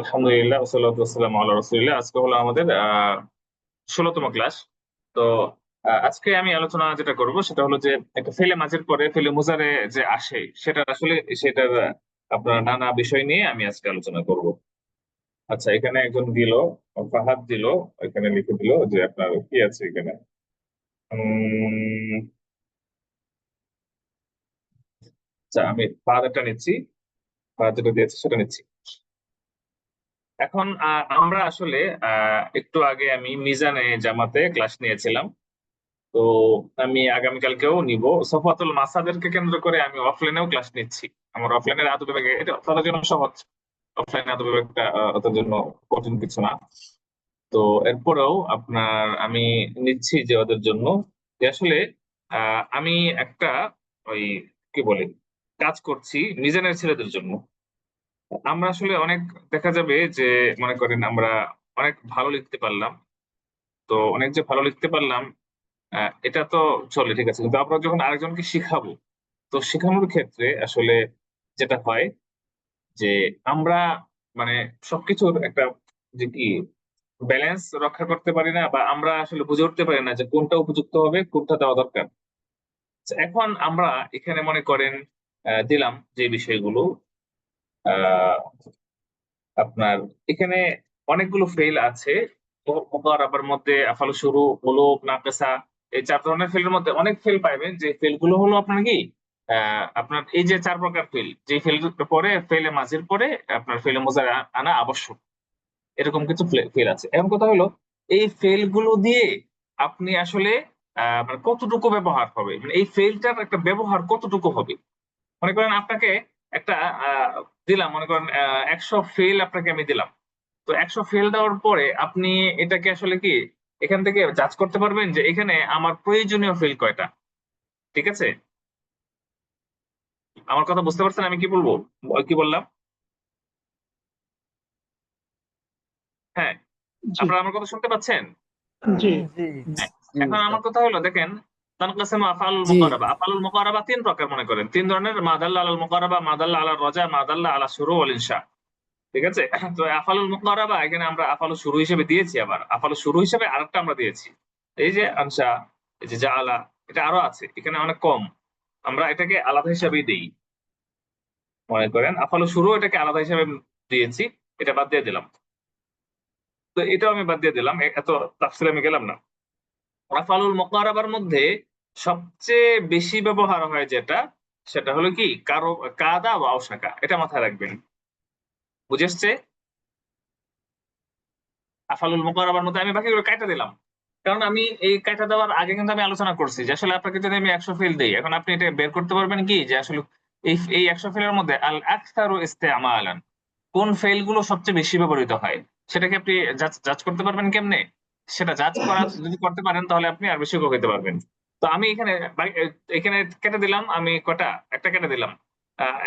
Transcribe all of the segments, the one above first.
আলহামদুলিল্লাহ ওয়াসসালাতু ওয়াসসালামু আলা রাসূলিল্লাহ। আজকে হলো আমাদের ১৬তম ক্লাস। তো আজকে আমি আলোচনা যেটা করব সেটা হলো যে একটা ফেলে মাঝের পরে ফেলে মুজারে যে আসে সেটা আসলে সেটার আপনার নানা বিষয় নিয়ে আমি আজকে আলোচনা করব। আচ্ছা, এখানে একজন দিল, ফাহাদ দিল, এখানে লিখে দিল যে আপনার কি আছে এখানে। উম, আচ্ছা, আমি ফাহাদটা নিচ্ছি, ফাহাদ যেটা দিয়েছে সেটা নিচ্ছি। এখন আমরা আসলে একটু আগে আমি মিজানে জামাতে ক্লাস নিয়েছিলাম। তো আমি আগামীকালকেও নিব। সফাতুল মাসাদেরকে কেন্দ্র করে আমি অফলাইনেও ক্লাস নিচ্ছি। আমার অফলাইনের আদব বিভাগে এটা তাদের জন্য সহজ, অফলাইন আদব বিভাগটা ওদের জন্য কঠিন কিছু না। তো এরপরেও আপনার আমি নিচ্ছি যে ওদের জন্য যে আসলে আমি একটা ওই কি বলে কাজ করছি মিজানের ছেলেদের জন্য। আমরা আসলে অনেক দেখা যাবে যে মনে করেন আমরা অনেক ভালো লিখতে পারলাম। তো অনেক যে ভালো লিখতে পারলাম এটা তো চলে, ঠিক আছে, কিন্তু আমরা যখন আরেকজনকে শিখাবো, তো শেখানোর ক্ষেত্রে আসলে যেটা হয় যে আমরা মানে সবকিছুর একটা যে কি ব্যালেন্স রক্ষা করতে পারি না, বা আমরা আসলে বুঝে উঠতে পারি না যে কোনটা উপযুক্ত হবে, কোনটা দেওয়া দরকার। তো এখন আমরা এখানে মনে করেন দিলাম যে বিষয়গুলো আহ আপনার এখানে অনেকগুলো ফেল আছে। মুকারাবার মধ্যে আফাল শুরু, উলুগ, নাকেসা, এই চার ধরনের ফেলের মধ্যে অনেক ফেল পাইবেন যে ফেল গুলো হলো আপনার কি আপনার এই যে চার প্রকার ফেল, যে ফেল পরে ফেলে মাঝের পরে আপনার ফেলে মোজার আনা আবশ্যক, এরকম কিছু ফেল আছে। এখন কথা হলো এই ফেল গুলো দিয়ে আপনি আসলে মানে কতটুকু ব্যবহার হবে, মানে এই ফেলটার একটা ব্যবহার কতটুকু হবে। মনে করেন আপনাকে একটা আহ, দিলাম, মনে করেন ১০০ ফেল আপনাকে আমি দিলাম। তো ১০০ ফেল দেওয়ার পরে আপনি এটাকে আসলে কি এখান থেকে জাজ করতে পারবেন যে এখানে আমার প্রয়োজনীয় ফেল কয়টা। ঠিক আছে, আমার কথা বুঝতে পারছেন আমি কি বলবো, কি বললাম? হ্যাঁ, জি, আপনারা আমার কথা শুনতে পাচ্ছেন? জি, জি হ্যাঁ। জি এখন আমার উস্তাদ। কথা হলো দেখেন, তানকাসিমু আফআলুল জি মুকারাবা, আফআলুল মুকারাবা তিন প্রকার, মনে করেন তিন ধরনের: মাদাল্লা আলাল মুকারাবা, মাদাল্লা আলা রজা, মাদাল্লা আলা শুরু ওয়াল ইনশা। ঠিক আছে, তো আফআলুল মুকারাবা এখানে আমরা আফআলু শুরু হিসেবে দিয়েছি, আবার আফআলু শুরু হিসেবে আরেকটা আমরা দিয়েছি, এই যে আনসা, এই যে জাআলা, এটা আরো আছে, এখানে অনেক কম, আমরা এটাকে আলাদা হিসাবেই দিই। মনে করেন আফআলু শুরু এটাকে আলাদা হিসাবে দিয়েছি, এটা বাদ দিয়ে দিলাম। তো এটাও আমি বাদ দিয়ে দিলাম, এত তাফসিলে আমি গেলাম না। আফআলুল মুকারাবার মধ্যে সবচেয়ে বেশি ব্যবহার হয় যেটা, সেটা হলো কি কারো কাদা বা আওসাকা, এটা মাথায় রাখবেন। বুঝেছে? আফআলুল মুকারাবার মধ্যে আমি বাকিগুলো কাইটা দিলাম, কারণ আমি এই কাইটা দেওয়ার আগে কিন্তু আমি আলোচনা করছি যে আসলে আপনাকে যদি আমি ১০০ ফেল দিই, এখন আপনি এটা বের করতে পারবেন কি যে আসলে এই ১০০ ফেলের মধ্যে আল আকসারু ইস্তেমালান কোন ফেল গুলো সবচেয়ে বেশি ব্যবহৃত হয়, সেটাকে আপনি জাজ করতে পারবেন কেমনে? সেটা জাজ করা যদি করতে পারেন তাহলে আপনি আর বেশি উপকৃত পারবেন। তো আমি এখানে এখানে কেটে দিলাম, আমি কটা একটা কেটে দিলাম।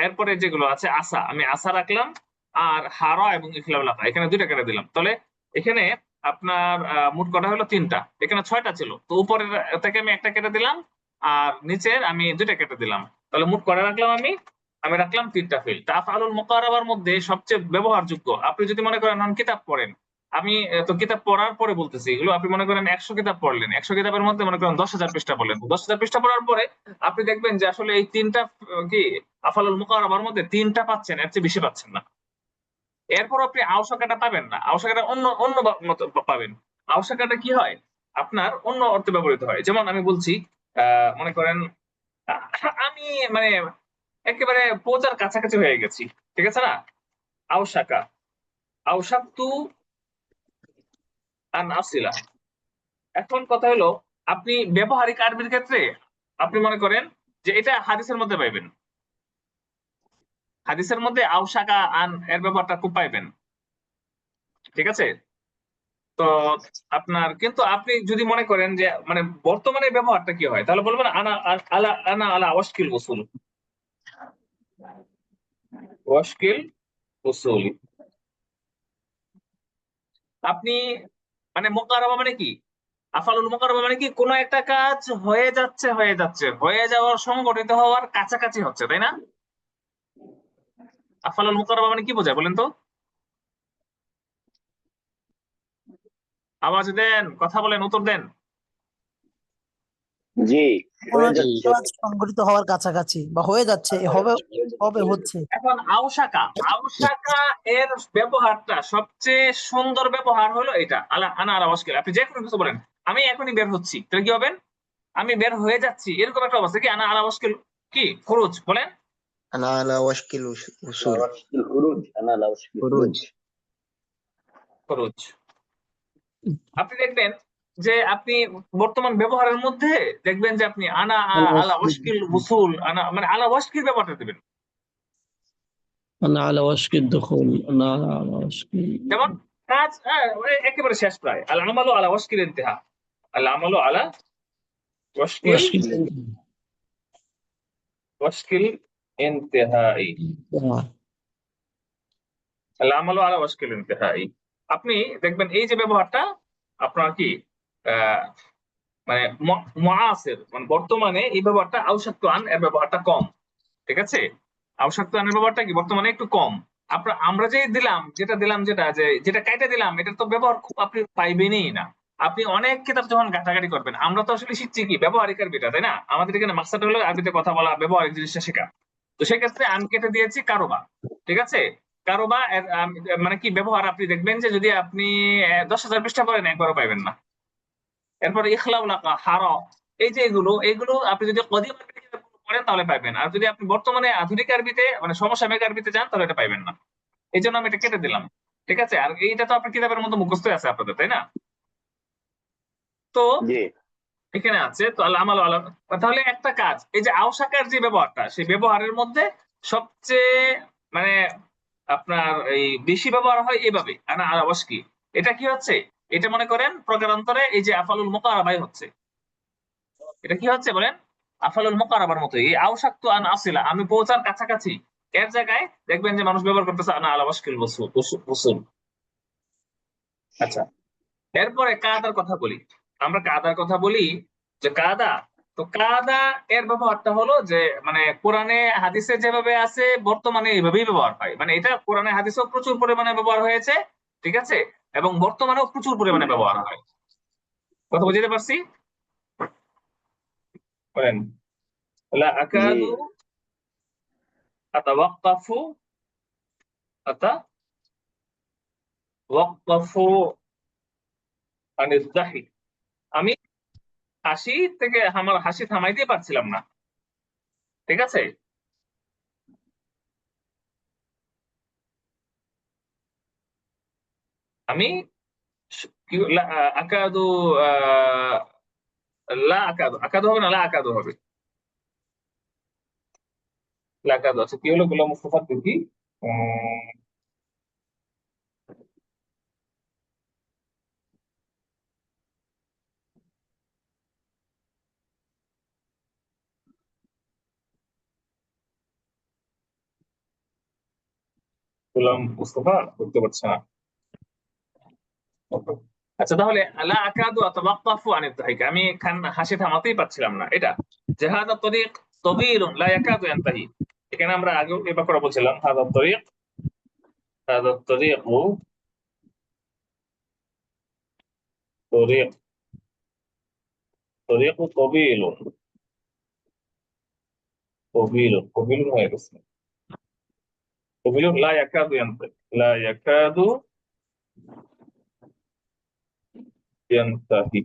এরপরে যেগুলো আছে আসা, আমি আসা রাখলাম, আর হারা এবং ইখলাউল আফা এখানে দুইটা কেটে দিলাম। তাহলে এখানে আপনার মোট কটা হলো তিনটা, এখানে ছয়টা ছিল, তো উপরের থেকে আমি একটা কেটে দিলাম, আর নিচের আমি দুইটা কেটে দিলাম। তাহলে মোট কটা রাখলাম আমি রাখলাম তিনটা ফিল। তা আফআলুল মুকারাবার মধ্যে সবচেয়ে ব্যবহারযোগ্য, আপনি যদি মনে করেন এখন কিতাব পড়েন, আমি তো কিতাব পড়ার পরে বলতেছি এগুলো, আপনি মনে করেন ১০০ কিতাব পড়লেন, ১০০ কিতাবের মধ্যে মনে করেন ১০,০০০ পৃষ্ঠা পড়লেন, ১০,০০০ পৃষ্ঠা পড়ার পরে আপনি দেখবেন যে আসলে এই তিনটা কি আফআলুল মুকারাবার মধ্যে তিনটা পাচ্ছেন, এর চেয়ে বেশি পাচ্ছেন না। এরপর আপনি আওসাকাটা পাবেন না, আওসাকাটা অন্য অন্য মতো পাবেন। আওসাকাটা কি হয় আপনার অন্য অর্থে ব্যবহৃত হয়, যেমন আমি বলছি মনে করেন আহ, আমি মানে একেবারে পৌঁছার কাছাকাছি হয়ে গেছি, ঠিক আছে না? আওসাকা, আওসাকতু আন আসিলা। এখন কথা হলো আপনি ব্যবহারিক আরবির ক্ষেত্রে আপনি মনে করেন যে এটা হাদিসের মধ্যে পাইবেন, হাদিসের মধ্যে আওসাকা আন এর ব্যবহারটা খুব পাইবেন। ঠিক আছে, তো আপনার কিন্তু আপনি যদি মনে করেন যে মানে বর্তমানে ব্যবহারটা কি হয়, তাহলে বলবেন আনা আলা ওয়াশকিল গোসল, ওয়াশকিল গোসল। আপনি মানে মোকাররবা মানে কি, আফালুল মোকাররবা মানে কি কোন একটা কাজ হয়ে যাওয়ার সংগঠিত হওয়ার কাছাকাছি হচ্ছে, তাই না? আফালুল মোকাররবা মানে কি বোঝায় বলেন তো? আওয়াজ দেন, কথা বলেন, উত্তর দেন। জি, মনে হয়ে হচ্ছে যাচ্ছে। কাজ সংঘটিত হওয়ার কাছাকাছি বা হয়ে যাচ্ছে, হবে হবে হচ্ছে। এখন আউসাকা, আউসাকা এর ব্যবহারটা সবচেয়ে সুন্দর ব্যবহার হলো এটা, আলা আনা আলা ওয়াশকিল। আপনি যে কোনো কিছু বলেন, আমি এখনই বের হচ্ছি, তাহলে কি হবেন? আমি বের হয়ে যাচ্ছি, এরকম একটা অবস্থা। কি আনা আলা ওয়াশকিল, কি খরচ বলেন? أنا على وشك الوصول. الخروج، انا على وشك الخروج. খরচ। আপনি দেখবেন যে আপনি বর্তমান ব্যবহারের মধ্যে দেখবেন যে আপনি আনা على আলা وشك ওয়াশকিল الدخول. উসুল, আনা মানে আলা ওয়াশকিল ব্যবহারটা দেবেন। أنا على وشك الدخول. أنا على وشك যেমন কাজ একেবারে শেষ প্রায়, আল আমালু আলা ওয়াশকিল ইন্তিহা, আল আমালু আলা ওয়াশকিল وشك الانتهاء. ওয়াশকিল ইন্তিহাই, আল আমালু আলা ওয়াশকিল ইন্তিহাই। আপনি দেখবেন এই যে ব্যবহারটা আপনার কি আহ মানে মুআসির, মানে বর্তমানে এই ব্যবহারটা আউশাক্তু আন এর ব্যবহারটা কম। ঠিক আছে, আউশাক্তু আনের ব্যবহারটা কি বর্তমানে একটু কম। আমরা যে দিলাম, যেটা দিলাম, যেটা কাইটা দিলাম, এটার তো ব্যবহার খুব আপনি পাইবেনই না। আপনি অনেক কিতাব যখন ঘাটাঘাটি করবেন, আমরা তো আসলে শিখছি কি ব্যবহারিক আরবিটা, তাই না? আমাদের এখানে মাকসাদ হলো আরবিতে কথা বলা, ব্যবহারিক জিনিসটা শেখা। তো সেক্ষেত্রে আমি কেটে দিয়েছি কারোবা। ঠিক আছে, কারোবা মানে কি ব্যবহার, আপনি দেখবেন যে যদি আপনি 10,000 পৃষ্ঠা পড়েন একবারও পাইবেন না। এরপরে ইখলাউলাকা হারা, এই যে এগুলো আপনি যদি কদিম আরবিতে পড়েন তাহলে পাইবেন, আর যদি আপনি বর্তমানে আধুনিক আরবিতে মানে সমসাময়িক আরবিতে যান তাহলে এটা পাইবেন না। এই জন্য আমি এটা কেটে দিলাম। ঠিক আছে, আর এইটা তো আপনার কিতাবের মধ্যে মুখস্থ আছে আপনাদের, তাই না? তো জি, এখানে আছে তো আল আমাল আলা। তাহলে একটা কাজ, এই যে আওসাকার যে ব্যবহারটা, সেই ব্যবহারের মধ্যে সবচেয়ে মানে আপনার এই বেশি ব্যবহার হয় এভাবে আনা আলা ওয়াশকি। এটা কি হচ্ছে, এটা মনে করেন প্রকারান্তরে এই যে আফালুল মুকারাবাই হচ্ছে। এটা কি হচ্ছে বলেন? আফালুল মুকারাবার মতো, এই আওশাক্তু আন আসিলা, আমি পৌঁছার কাছাকাছি, এর জায়গায় দেখবেন যে মানুষ ব্যবহার করতেছে আনা আলা ওয়াশকিল উসুল। আচ্ছা, এরপরে কাদার কথা বলি। আমরা কাদার কথা বলি যে কাদা, তো কাদা এর ব্যবহারটা হলো যে মানে কোরআনে হাদিসে যেভাবে আছে বর্তমানে এইভাবেই ব্যবহার হয়, মানে এটা কোরআনে হাদিসেও প্রচুর পরিমাণে ব্যবহার হয়েছে। ঠিক আছে, এবং বর্তমানেও প্রচুর পরিমাণে ব্যবহার হয়। কথা বুঝতে পারছি? বলেন, লা জি, আকাদু আতাওয়াক্কাফু আতাওয়াক্কাফু আনিদ দাহিক, আমি হাসি থেকে আমার হাসি থামাইতে পারছিলাম না। ঠিক আছে, আমি আকাদু লা আকাদু, আকাদু হবে না, লা আকাদু হবে। লা আকাদু, আচ্ছা কি হলো গোলাম মুস্তাফা দেখি। গোলাম মুস্তাফা করতে পারছে না। আচ্ছা, তাহলে লা আকাদু আতাওয়াক্কাফু আনিদ দাহিক, আমি হাসি থামাতেই পারছিলাম না। এটা যে হাদা তরিক তগীরুন লা ইয়াকাদু ইয়ানতাহি, এখানে আমরা আগে এবার করে বলছিলাম হাদা তরিক, হাদা তরিকু তরিক তরিকু তবিলুন, তবিলুন হয়ে গেছে। তবিলুন লা ইয়াকাদু ইয়ানতাহি, লা ইয়াকাদু ইয়ানতাহি,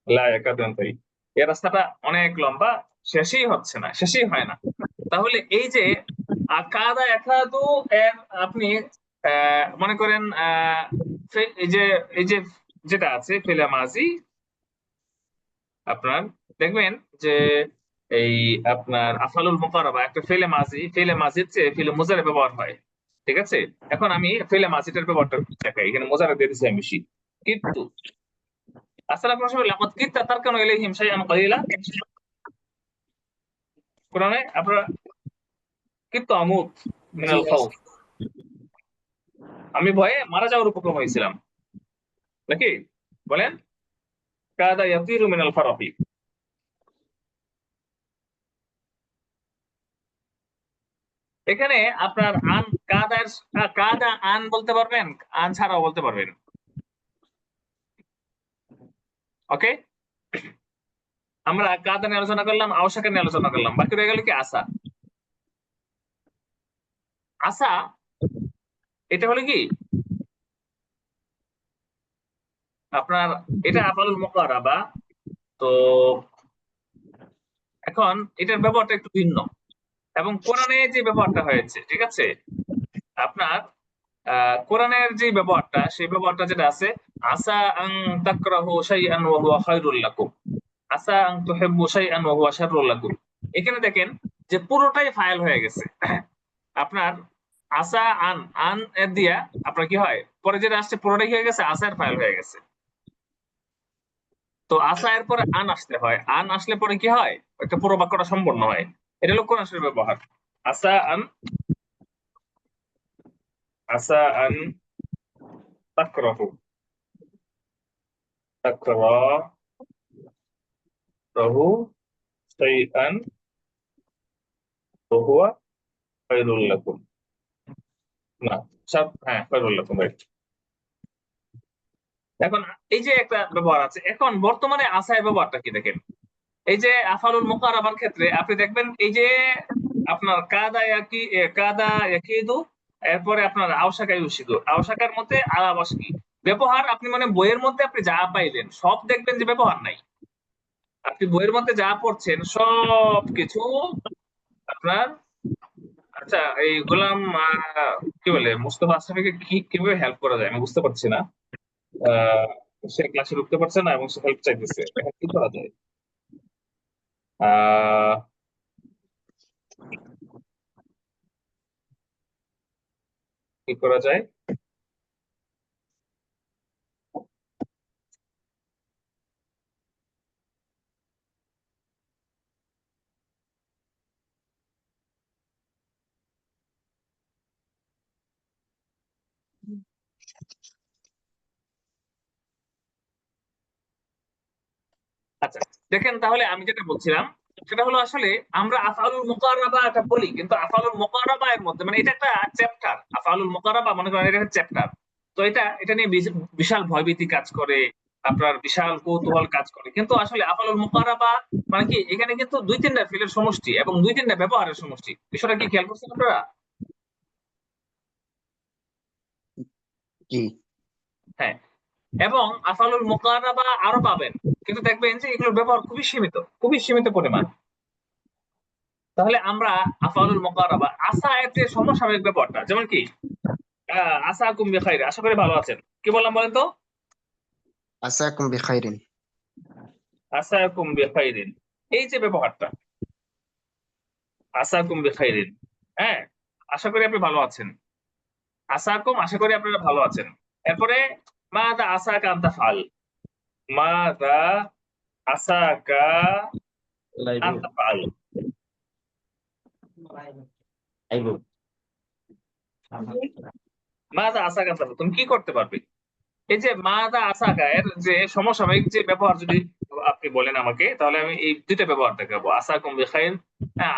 লা ইয়াকাদু ইয়ানতাহি। এই রাস্তাটা অনেক লম্বা, শেষই হচ্ছে না, শেষই হয় না। তাহলে এই যে আকাদা একাদু এর আপনি মনে করেন এই যে এই যে যেটা আছে ফেলে মাঝি, আপনার দেখবেন যে এই আপনার আফালুল মুকাররবা একটা ফেলে মাঝির চেয়ে ফেলে মুজারে ব্যবহার হয়। ঠিক আছে, এখন আমি ফেলে মাঝিটার ব্যবহারটা দেখাই, এখানে মুজারে দিয়ে দিচ্ছি আমি বেশি। কিন্তু আসলে আপনার সময় লাকাদ কিত্তা তারকানু ইলাইহিম শাইআন কালিলা, কোরআনে আপনারা কিন্তু আমুত জি মিনাল খাউফ, আমি ভয়ে মারা যাওয়ার উপক্রম হয়েছিলাম নাকি, বলেন? কাদা ইয়াতিরু মিনাল ফারাফি, এখানে আপনার আন কাদার কাদা আন বলতে পারবেন, আন ছাড়াও বলতে পারবেন। ওকে, আমরা কাদা নিয়ে আলোচনা করলাম, আওসাকা নিয়ে আলোচনা করলাম, বাকি রয়ে গেল কি আসা। আসা এটা হলো কি আপনার, এটা আফআলুল মুকারাবা। তো এখন এটার ব্যবহারটা একটু ভিন্ন, এবং কোরআনে যে ব্যবহারটা হয়েছে, ঠিক আছে, আপনার কোরআনের যে ব্যবহারটা, সেই ব্যবহারটা যেটা আছে, আসা আন তাকরাহু শাইআন ওয়া হুয়া খায়রুল লাকুম, আসা আন তুহিব্বু শাইআন ওয়া হুয়া শাররুল লাকুম। এখানে দেখেন যে পুরোটাই ফাইল হয়ে গেছে। আপনার আসা আন আন এর দিয়া আপনার কি হয়, পরে যেটা আসছে পুরোটাই হয়ে গেছে, আসার ফাইল হয়ে গেছে। তো আসা এর পরে আন আসতে হয়, আন আসলে পরে কি হয়, একটা পুরো বাক্যটা সম্পূর্ণ হয়। এটা হলো কোরআন শরীফের ব্যবহার। আসা আন, আসা আন তাকরাহু, তাকরাহু শাইআন ওয়া হুয়া খায়রুল লাকুম। না, হ্যাঁ, খায়রুল লাকুম, রাইট। এখন এই যে একটা ব্যবহার আছে, এখন বর্তমানে আসায় ব্যবহারটা কি দেখেন, এই যে আফআলুল মুকারাবার ক্ষেত্রে আপনি দেখবেন এই যে আপনার কাদা ইয়াকিদু, এরপরে আপনার আওসাকা ইউশিদু, আওসাকার মধ্যে আলাবাসকি ব্যবহার, আপনি মানে বইয়ের মধ্যে আপনি যা পাইলেন সব দেখবেন যে ব্যবহার নাই। আপনি বইয়ের মধ্যে যা পড়ছেন সব কিছু আপনার, আচ্ছা এই গোলাম কি বলে মুস্তফা আশরাফিকে কিভাবে হেল্প করা যায় আমি বুঝতে পারছি না। আহ, সে ক্লাসে ঢুকতে পারছে না এবং সে হেল্প চাইতেছে, এখন কি করা যায়? আহ কি করা যায়? আচ্ছা, দেখেন তাহলে আমি যেটা বলছিলাম সেটা হলো আসলে আমরা আফআলুল মুকাররাবা এটা বলি, কিন্তু আফআলুল মুকাররাবা এর মধ্যে মানে এটা একটা চ্যাপ্টার, আফআলুল মুকাররাবা মনে করেন এটা একটা চ্যাপ্টার। তো এটা নিয়ে বিশাল ভয়ভীতি কাজ করে, আপনার বিশাল কৌতূহল কাজ করে, কিন্তু আসলে আফআলুল মুকাররাবা মানে কি, এখানে কিন্তু দুই তিনটা ফিলের সমষ্টি এবং দুই তিনটা ব্যবহারের সমষ্টি। বিষয়টা কি খেয়াল করছেন আপনারা? জি। হ্যাঁ, এবং আফআলুল মুকাররাবা আরো পাবেন, কিন্তু দেখবেন যে এগুলোর ব্যবহার খুবই সীমিত পরিমাণ। তাহলে আমরা আফআলুল মুকাররাবা আসা এর যে সমসাময়িক ব্যাপারটা, যেমন কি আসাকুম বিখাইর, আশা করি ভালো আছেন, কি বললাম বলেন তো? আসাকুম বিখাইরিন। আসাকুম বিখাইরিন, এই যে ব্যবহারটা আসাকুম বিখাইরিন, হ্যাঁ, আশা করি আপনি ভালো আছেন, আসাকুম আশা করি আপনারা ভালো আছেন। এরপরে মাদা আসাকা আন তাফআল, মাদা আসাকা আন তাফআল, মাদা আসাকা আন তাফআল, তুমি কি করতে পারবে? এই যে মাদা আসাকা এর যে সমসাময়িক যে ব্যবহার যদি আপনি বলেন আমাকে, তাহলে আমি এই দুইটা ব্যবহার দেখাবো, আসাকুম বিখাইর, হ্যাঁ,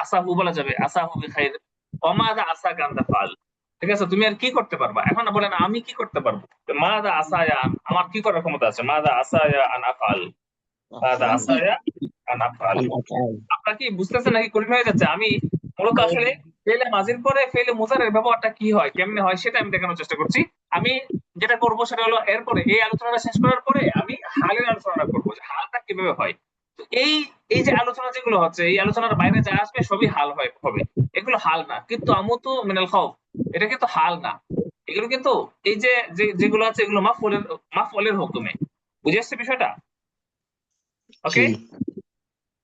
আসাহু বলা যাবে, আসাহু বিখাইর, অমাদা আসাকা আন তাফআল। ঠিক আছে, তুমি আর কি করতে পারবা, এখন বলেন আমি কি করতে পারবো। মাদা আসায়া আমার কি করার ক্ষমতা আছে, মাদা আসায়া আন আফআল, মাদা আসায়া আন আফআল। আপনারা কি বুঝতেছেন নাকি কঠিন হয়ে যাচ্ছে? আমি মূলত আসলে ফেলে মাজির পরে ফেলে মুজারের ব্যবহারটা কি হয়, কেমনে হয়, সেটা আমি দেখানোর চেষ্টা করছি। আমি যেটা করবো সেটা হলো এরপরে এই আলোচনাটা শেষ করার পরে আমি হালের আলোচনাটা করবো, যে হালটা কিভাবে হয়। তো এই এই যে আলোচনা যেগুলো হচ্ছে, এই আলোচনার বাইরে যা আসবে সবই হাল হবে, এগুলো হাল না, কিন্তু আমুতু মিনাল খাউফ, এটা কিন্তু হাল না। এগুলো কিন্তু এই যেগুলো আছে এগুলো মাফউলের হুকুমে। বুঝে আসছে বিষয়টা? জি। ওকে,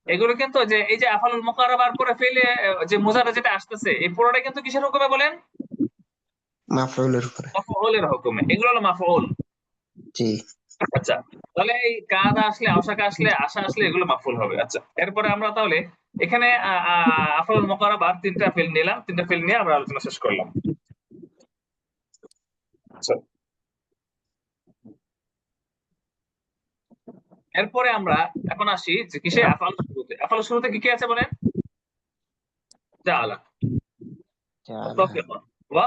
এগুলো কিন্তু যে এই যে আফআলুল মুকাররাবার পরে ফেলে যে মুজারা যেটা আসতেছে, এই পুরোটা কিন্তু কিসের হুকুমে বলেন? মাফউলের উপরে। মাফউলের হুকুমে, এগুলো হলো মাফউল। জি। আচ্ছা, তাহলে এই কাদা আসলে, আওসাকা আসলে, আশা আসলে এগুলো মাফউল হবে। আচ্ছা, এরপরে আমরা তাহলে এখানে আফআলুল মুকাররাবার তিনটা ফেল নিলাম, তিনটা ফেল নিয়ে আমরা আলোচনা শেষ করলাম। আচ্ছা, এরপরে আমরা এখন আসি যে কিসে, আফআলুল শুরুতে। আফআলুল শুরুতে কি কি আছে বলেন? জাআলা, তাওফিকা, ওয়া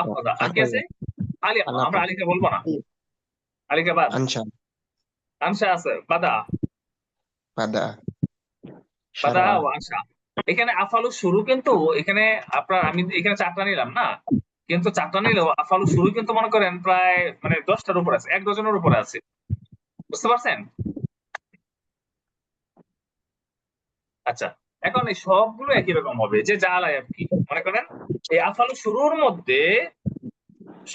আফাদা, আর কি আছে? আলিয়া, আমরা আলিকা বলবো না, আলিকা বাদ, আনশা। আনশা আছে, বাদা বাদা বাদা শারআ ও আনশা। এখানে আফালু শুরু কিন্তু এখানে আপনার আমি এখানে 4টা নিলাম না, কিন্তু 4টা নিলেও আফালু শুরু কিন্তু মনে করেন প্রায় মানে 10টার উপরে আছে, 1 ডজনের উপরে আছে, বুঝতে পারছেন? আচ্ছা, এখন এই সবগুলো একই রকম হবে, যে জালা কি মনে করেন এই আফালু শুরুর মধ্যে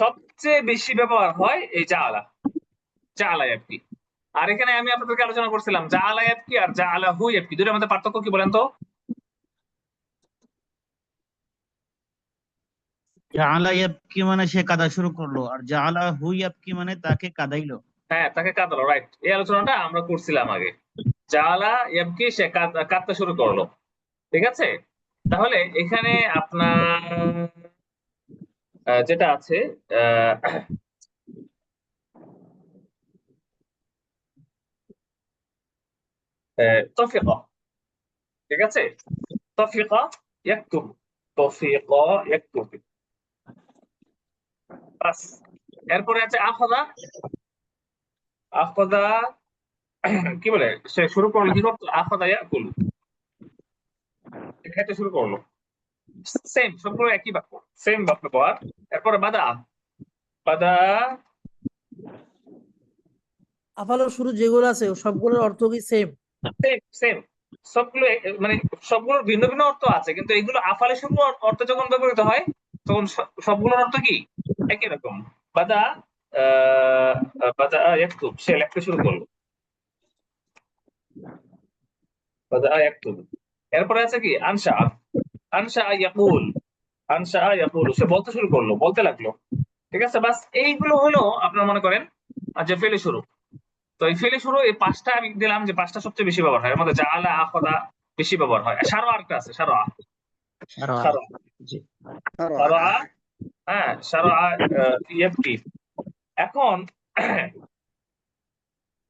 সবচেয়ে বেশি ব্যবহার হয় এই জালা, জালা কি। আর এখানে আমি আপনাদেরকে আলোচনা করছিলাম জালা কি আর জালা হু কি, দুটোর মধ্যে পার্থক্য কি বলেন তো? জাআলা ইয়াবকি মানে সে কাদা শুরু করলো, আর জাআলা হু ইয়াবকি মানে তাকে কাদাইলো। হ্যাঁ, তাকে কাঁদালো, রাইট। এই আলোচনাটা আমরা করছিলাম আগে। জালা কি সে কাঁদতে শুরু করলো, ঠিক আছে? তাহলে এখানে আপনার যেটা আছে আহ, তফিকা, ঠিক আছে? তফিকা ইয়াকতুব, তফিকা ইয়াকতুব, বাস। এরপরে আছে আখদা, আখদা কি বলে সে শুরু করলো, কি করতো? আখদা ইয়াকুল, খেতে শুরু করলো। সেম, সবগুলো একই বাক্য, সেম বাক্য ব্যবহার। এরপরে বাদা, বাদা আফালো শুরু যেগুলো আছে সবগুলোর অর্থ কি সেম? সেম সেম, সবগুলো মানে সবগুলোর ভিন্ন ভিন্ন অর্থ আছে, কিন্তু এগুলো আফালে শুরু অর্থ যখন ব্যবহৃত হয় তখন সবগুলোর অর্থ কি একই রকম। বাদা বাদা ইয়াকতুব, সে লেখতে শুরু করলো, বাদা ইয়াকতুব। এরপরে আছে কি আনশা, আনশা ইয়াকুল, আনশা ইয়াকুল, সে বলতে শুরু করলো, বলতে লাগলো, ঠিক আছে? বাস এইগুলো হলো আপনার মনে করেন যে ফেলে শুরু। তো এই ফেলে শুরু এই 5টা আমি দিলাম যে 5টা সবচেয়ে বেশি ব্যবহার হয়, এর মধ্যে জাআলা আখদা বেশি ব্যবহার হয়। সারোয়া আরেকটা আছে, সারোয়া, শারআ সারোয়া, জি সারোয়া, হ্যাঁ সারোয়া ইয়াবকি। এখন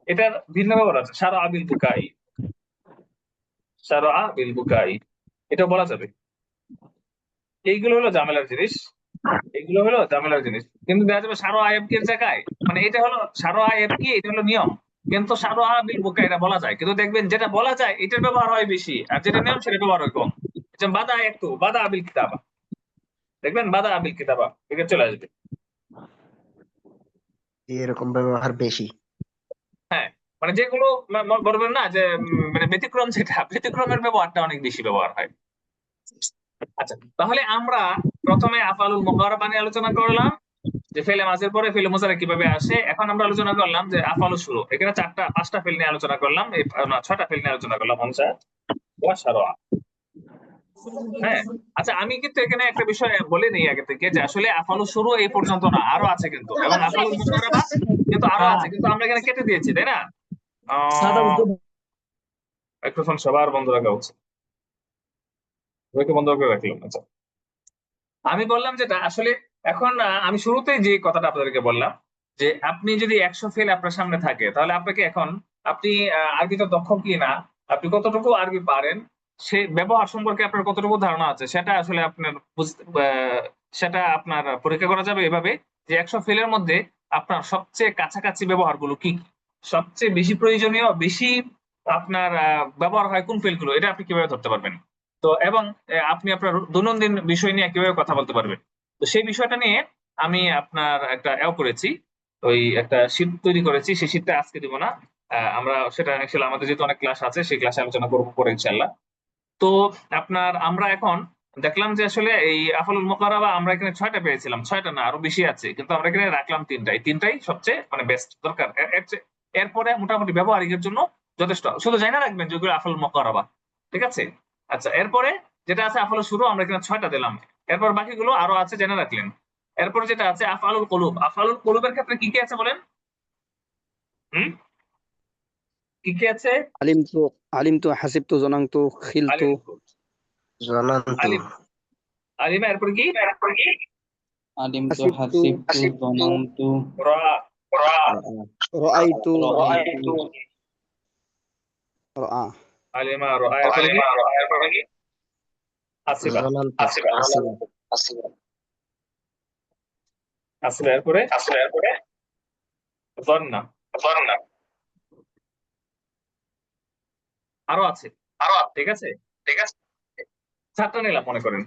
এটার ভিন্ন ব্যবহার আছে, সারোয়া বিল বুকাই, সারোয়া বিল বুকাই, এটা বলা যাবে। এইগুলো হলো ঝামেলার জিনিস, এগুলো হলো ঝামেলার জিনিস। কিন্তু দেখা যাবে সারোয়া ইয়াবকির জায়গায় মানে এটা হলো সারোয়া ইয়াবকি, এটা হলো নিয়ম, কিন্তু সারোয়া বিল বুকাই এটা বলা যায়, কিন্তু দেখবেন যেটা বলা যায় এটার ব্যবহার হয় বেশি, আর যেটা নিয়ম সেটা ব্যবহার হয় কম। যেমন বাদা একটু, বাদা আবিল কিতাবা, দেখবেন বাদা আবিল কিতাবা এটা চলে আসবে। এরকম ব্যবহার বেশি। হ্যাঁ, মানে যেগুলো বলবেন না যে মানে ব্যতিক্রম, যেটা ব্যতিক্রমের ব্যবহারটা অনেক বেশি ব্যবহার হয়। আচ্ছা, তাহলে আমরা প্রথমে আফআলুল মুকাররাবা নিয়ে আলোচনা করলাম, যে ফেলে মাঝের পরে ফেলে মুজারে কিভাবে আসে। এখন আমরা আলোচনা করলাম যে আফআলু শুরু, এখানে 5টা ফেল নিয়ে আলোচনা করলাম, এই না 6টা ফেল নিয়ে আলোচনা করলাম, হামজা ওয়া শারওয়া। হ্যাঁ, আচ্ছা আমি কিন্তু এখানে একটা বিষয় বলে নিই আগে থেকে, যে আসলে আফআলু শুরু এই পর্যন্ত না, আরো আছে কিন্তু, এবং আফআলুল মুকাররাবা কিন্তু আরো আছে, কিন্তু আমরা এখানে কেটে দিয়েছি, তাই না? মাইক্রোফোন সবার বন্ধ রাখা উচিত, সবাইকে বন্ধ করে রাখলাম। আচ্ছা, আমি বললাম যেটা আসলে এখন আমি শুরুতেই যে কথাটা আপনাদেরকে বললাম, যে আপনি যদি 100 ফেল আপনার সামনে থাকে, তাহলে আপনাকে এখন আপনি আরবিতে দক্ষ কি না, আপনি কতটুকু আরবি পারেন, সে ব্যবহার সম্পর্কে আপনার কতটুকু ধারণা আছে, সেটা আসলে আপনার সেটা আপনার পরীক্ষা করা যাবে এভাবে, যে 100 ফেলের মধ্যে আপনার সবচেয়ে কাছাকাছি ব্যবহারগুলো কি কি, সবচেয়ে বেশি প্রয়োজনীয়, বেশি আপনার ব্যবহার হয় কোন ফেলগুলো, এটা আপনি কিভাবে ধরতে পারবেন। তো এবং আপনি আপনার দৈনন্দিন বিষয় নিয়ে কিভাবে কথা বলতে পারবেন। তো সেই বিষয়টা নিয়ে আমি আপনার একটা করেছি, ওই একটা শীট তৈরি করেছি, সেই শীটটা আজকে দিব না, আমরা সেটা আসলে আমাদের যেহেতু অনেক ক্লাস আছে সেই ক্লাসে আলোচনা করবো পরে ইনশাল্লাহ। তো আপনার আমরা এখন দেখলাম যে আসলে এই আফআলুল মুকাররাবা আমরা এখানে 6টা পেয়েছিলাম, 6টা না আরো বেশি আছে, কিন্তু আমরা এখানে রাখলাম 3টাই, 3টাই সবচেয়ে মানে বেস্ট দরকার। এরপরে মোটামুটি ব্যবহারিকের জন্য যথেষ্ট, শুধু জানা রাখবেন যেগুলো আফআলুল মুকাররাবা, ঠিক আছে? আচ্ছা, এরপরে যেটা আছে আফআলু শুরু, আমরা এখানে 6টা দিলাম, এরপর বাকিগুলো আরো আছে জেনে রাখলেন। এরপর যেটা আছে আফআলুল কুলুব, আফআলুল কুলুবের ক্ষেত্রে কি কি আছে বলেন? হুম, কি কি আছে? আলিমতু আলিমতু হাসিবতু জনানতু খিলতু। আলিম, জনান্তু আলিম, আলিমা, এরপর কি? আলিমতু হাসিবতু হাসিবতু জনানতু রা, রা, রাআইতু রাআইতু রাআ। আলিমা, রা, এরপর কি? হাসিবা, জনান্তু হাসিবা, হাসিবা, এরপরে জন্না, জন্না, আরো আছে, ঠিক আছে, চারটা নিলাম মনে করেন,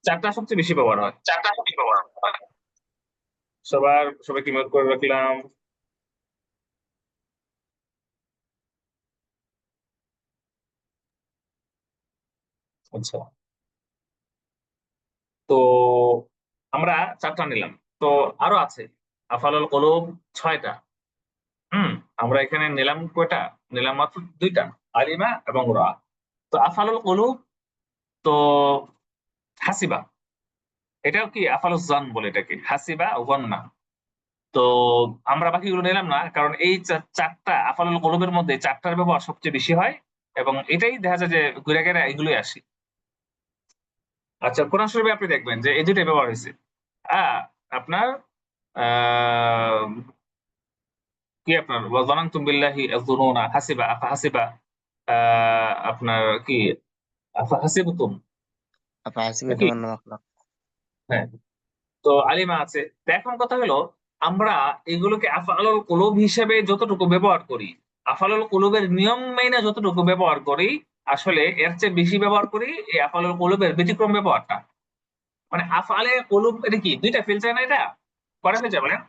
চারটা সবচেয়ে বেশি ব্যবহার হয়। সবাইকে মিউট করে রাখলাম। আচ্ছা, তো আমরা চারটা নিলাম, তো আরো আছে আফালুল কুলুব 6টা। আমরা এখানে নিলাম কয়টা? নিলাম মাত্র 2টা, আলিমা এবং রা। তো আফালুল কুলুব তো হাসিবা, এটাও কি আফালুজ জান বলে, এটাকে হাসিবা ওয়ান্না। তো আমরা বাকিগুলো নিলাম না, কারণ এই চারটা আফালুল কুলুবের মধ্যে চারটার ব্যবহার সবচেয়ে বেশি হয়, এবং এটাই দেখা যায় যে ঘুরে গেলে এগুলোই আসে। আচ্ছা, কোরআন শরীফে আপনি দেখবেন যে এই দুইটাই ব্যবহার হয়েছে। আপনার আহ কি আপনার ওয়াজানান্তুম বিল্লাহি আযুনুনা হাসিবা হাসিবা, আপনার কি হাসিবতুম নাকি? আফাহাসিবতুম আন্নামা খুলাক। হ্যাঁ, তো আলিমা আছে। তো এখন কথা হলো, আমরা এগুলোকে আফআলুল কুলুব হিসেবে যতটুকু ব্যবহার করি, আফআলুল কুলুবের নিয়ম মেনে যতটুকু ব্যবহার করি, আসলে এর চেয়ে বেশি ব্যবহার করি এই আফআলুল কুলুবের ব্যতিক্রম ব্যবহারটা। মানে আফআলে কুলুব এটা কি দুইটা ফেল চায় না, এটা করা ফেল চায় বলেন?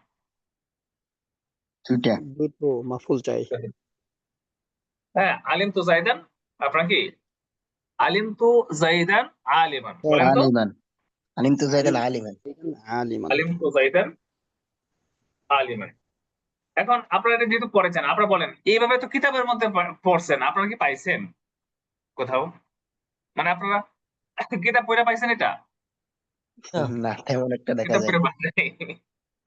দুইটা। দুটো মাফুল চাই। হ্যাঁ, আলিম তু জাইদান, আপনার কি আলিম তু জাইদান আলিমান বলেন তো? আলিমান। আলিমতু যাইদান আলিমান। আলিমান। আলিম তু জাইদান আলিমান। এখন আপনারা এটা যেহেতু পড়েছেন, আপনারা বলেন এইভাবে তো কিতাবের মধ্যে পড়ছেন, আপনারা কি পাইছেন কোথাও? মানে আপনারা কিতাব পড়ে পাইছেন এটা? না, তেমন একটা দেখা কিতাব যায় পড়ে না। পান নাই।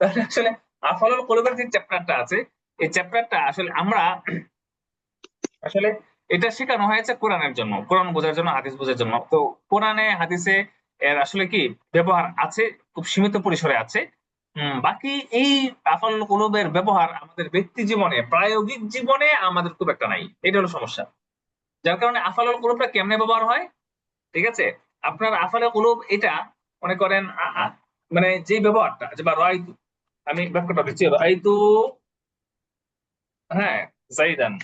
তাহলে আসলে আফালুল কুলুবের যে চ্যাপ্টারটা আছে, এই চ্যাপ্টারটা আসলে আমরা আসলে এটা শেখানো হয়েছে কোরআনের জন্য, কোরআন বোঝার জন্য, হাদিস বোঝার জন্য। তো কোরআনে হাদিসে এর আসলে কি ব্যবহার আছে, খুব সীমিত পরিসরে আছে। বাকি এই আফালুল কুলুবের ব্যবহার আমাদের ব্যক্তি জীবনে, প্রায়োগিক জীবনে আমাদের খুব একটা নাই, এটা হলো সমস্যা। যার কারণে আফালুল কুলুবটা কেমনে ব্যবহার হয়, ঠিক আছে? আপনার আফালুল কুলুব এটা মনে করেন মানে যে ব্যবহারটা, যে বা রাইতু, আমি ব্যাখ্যাটা দিচ্ছি, রাইতু, হ্যাঁ, জাইদান,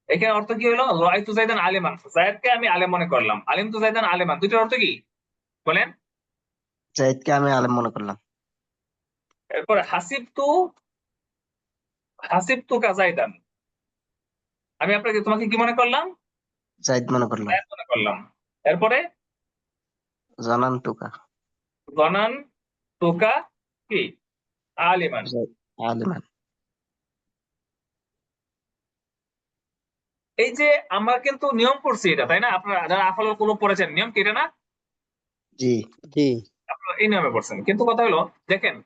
এখানে অর্থ কি হলো? রাইতু জাইদান আলিমান, জায়েদকে আমি আলেম মনে করলাম, আলিম তু জাইদান আলিমান, দুইটার অর্থ কি বলেন? জাইদকে আমি আলেম মনে করলাম। এরপরে হাসিব তু কা জাইদান, আমি তোমাকে কি মনে করলাম? জাইদ মনে করলাম। জায়েদ মনে করলাম। এরপরে জানান্তুকা গনান তুকা কি আলিমান। আলিমান। এই যে আমরা কিন্তু নিয়ম করছি এটা, তাই না? আপনারা যারা আফালুল কুলুব পড়েছেন, নিয়ম কি এটা না? জি। জি। আপনারা এই নিয়মে পড়ছেন, কিন্তু কথা হলো দেখেন,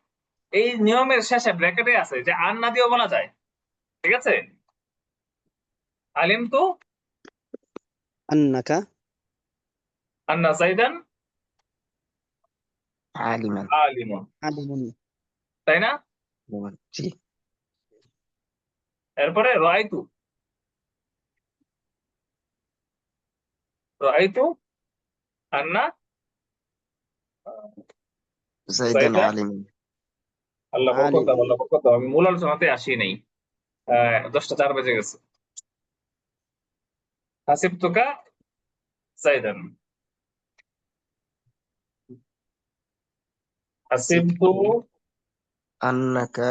এই নিয়মের শেষে ব্র্যাকেটে আছে যে আর না দিয়েও বলা যায়, ঠিক আছে? আলিম তু আন্নাকা আন্না জাইদান আলিমান। আলিমুন, আলিমুন। তাই না? জি। এরপরে রাআইতু আন্না জাইদান জাইদান, আলিমান। আল্লাহ বরকত দাও, আলিমান। আল্লাহ বরকত দাও। আমি মূল আলোচনাতে আসি নাই, 10টা 4 বেজে গেছে। হাসিবতুকা জাইদান, হাসিবতু আন্নাকা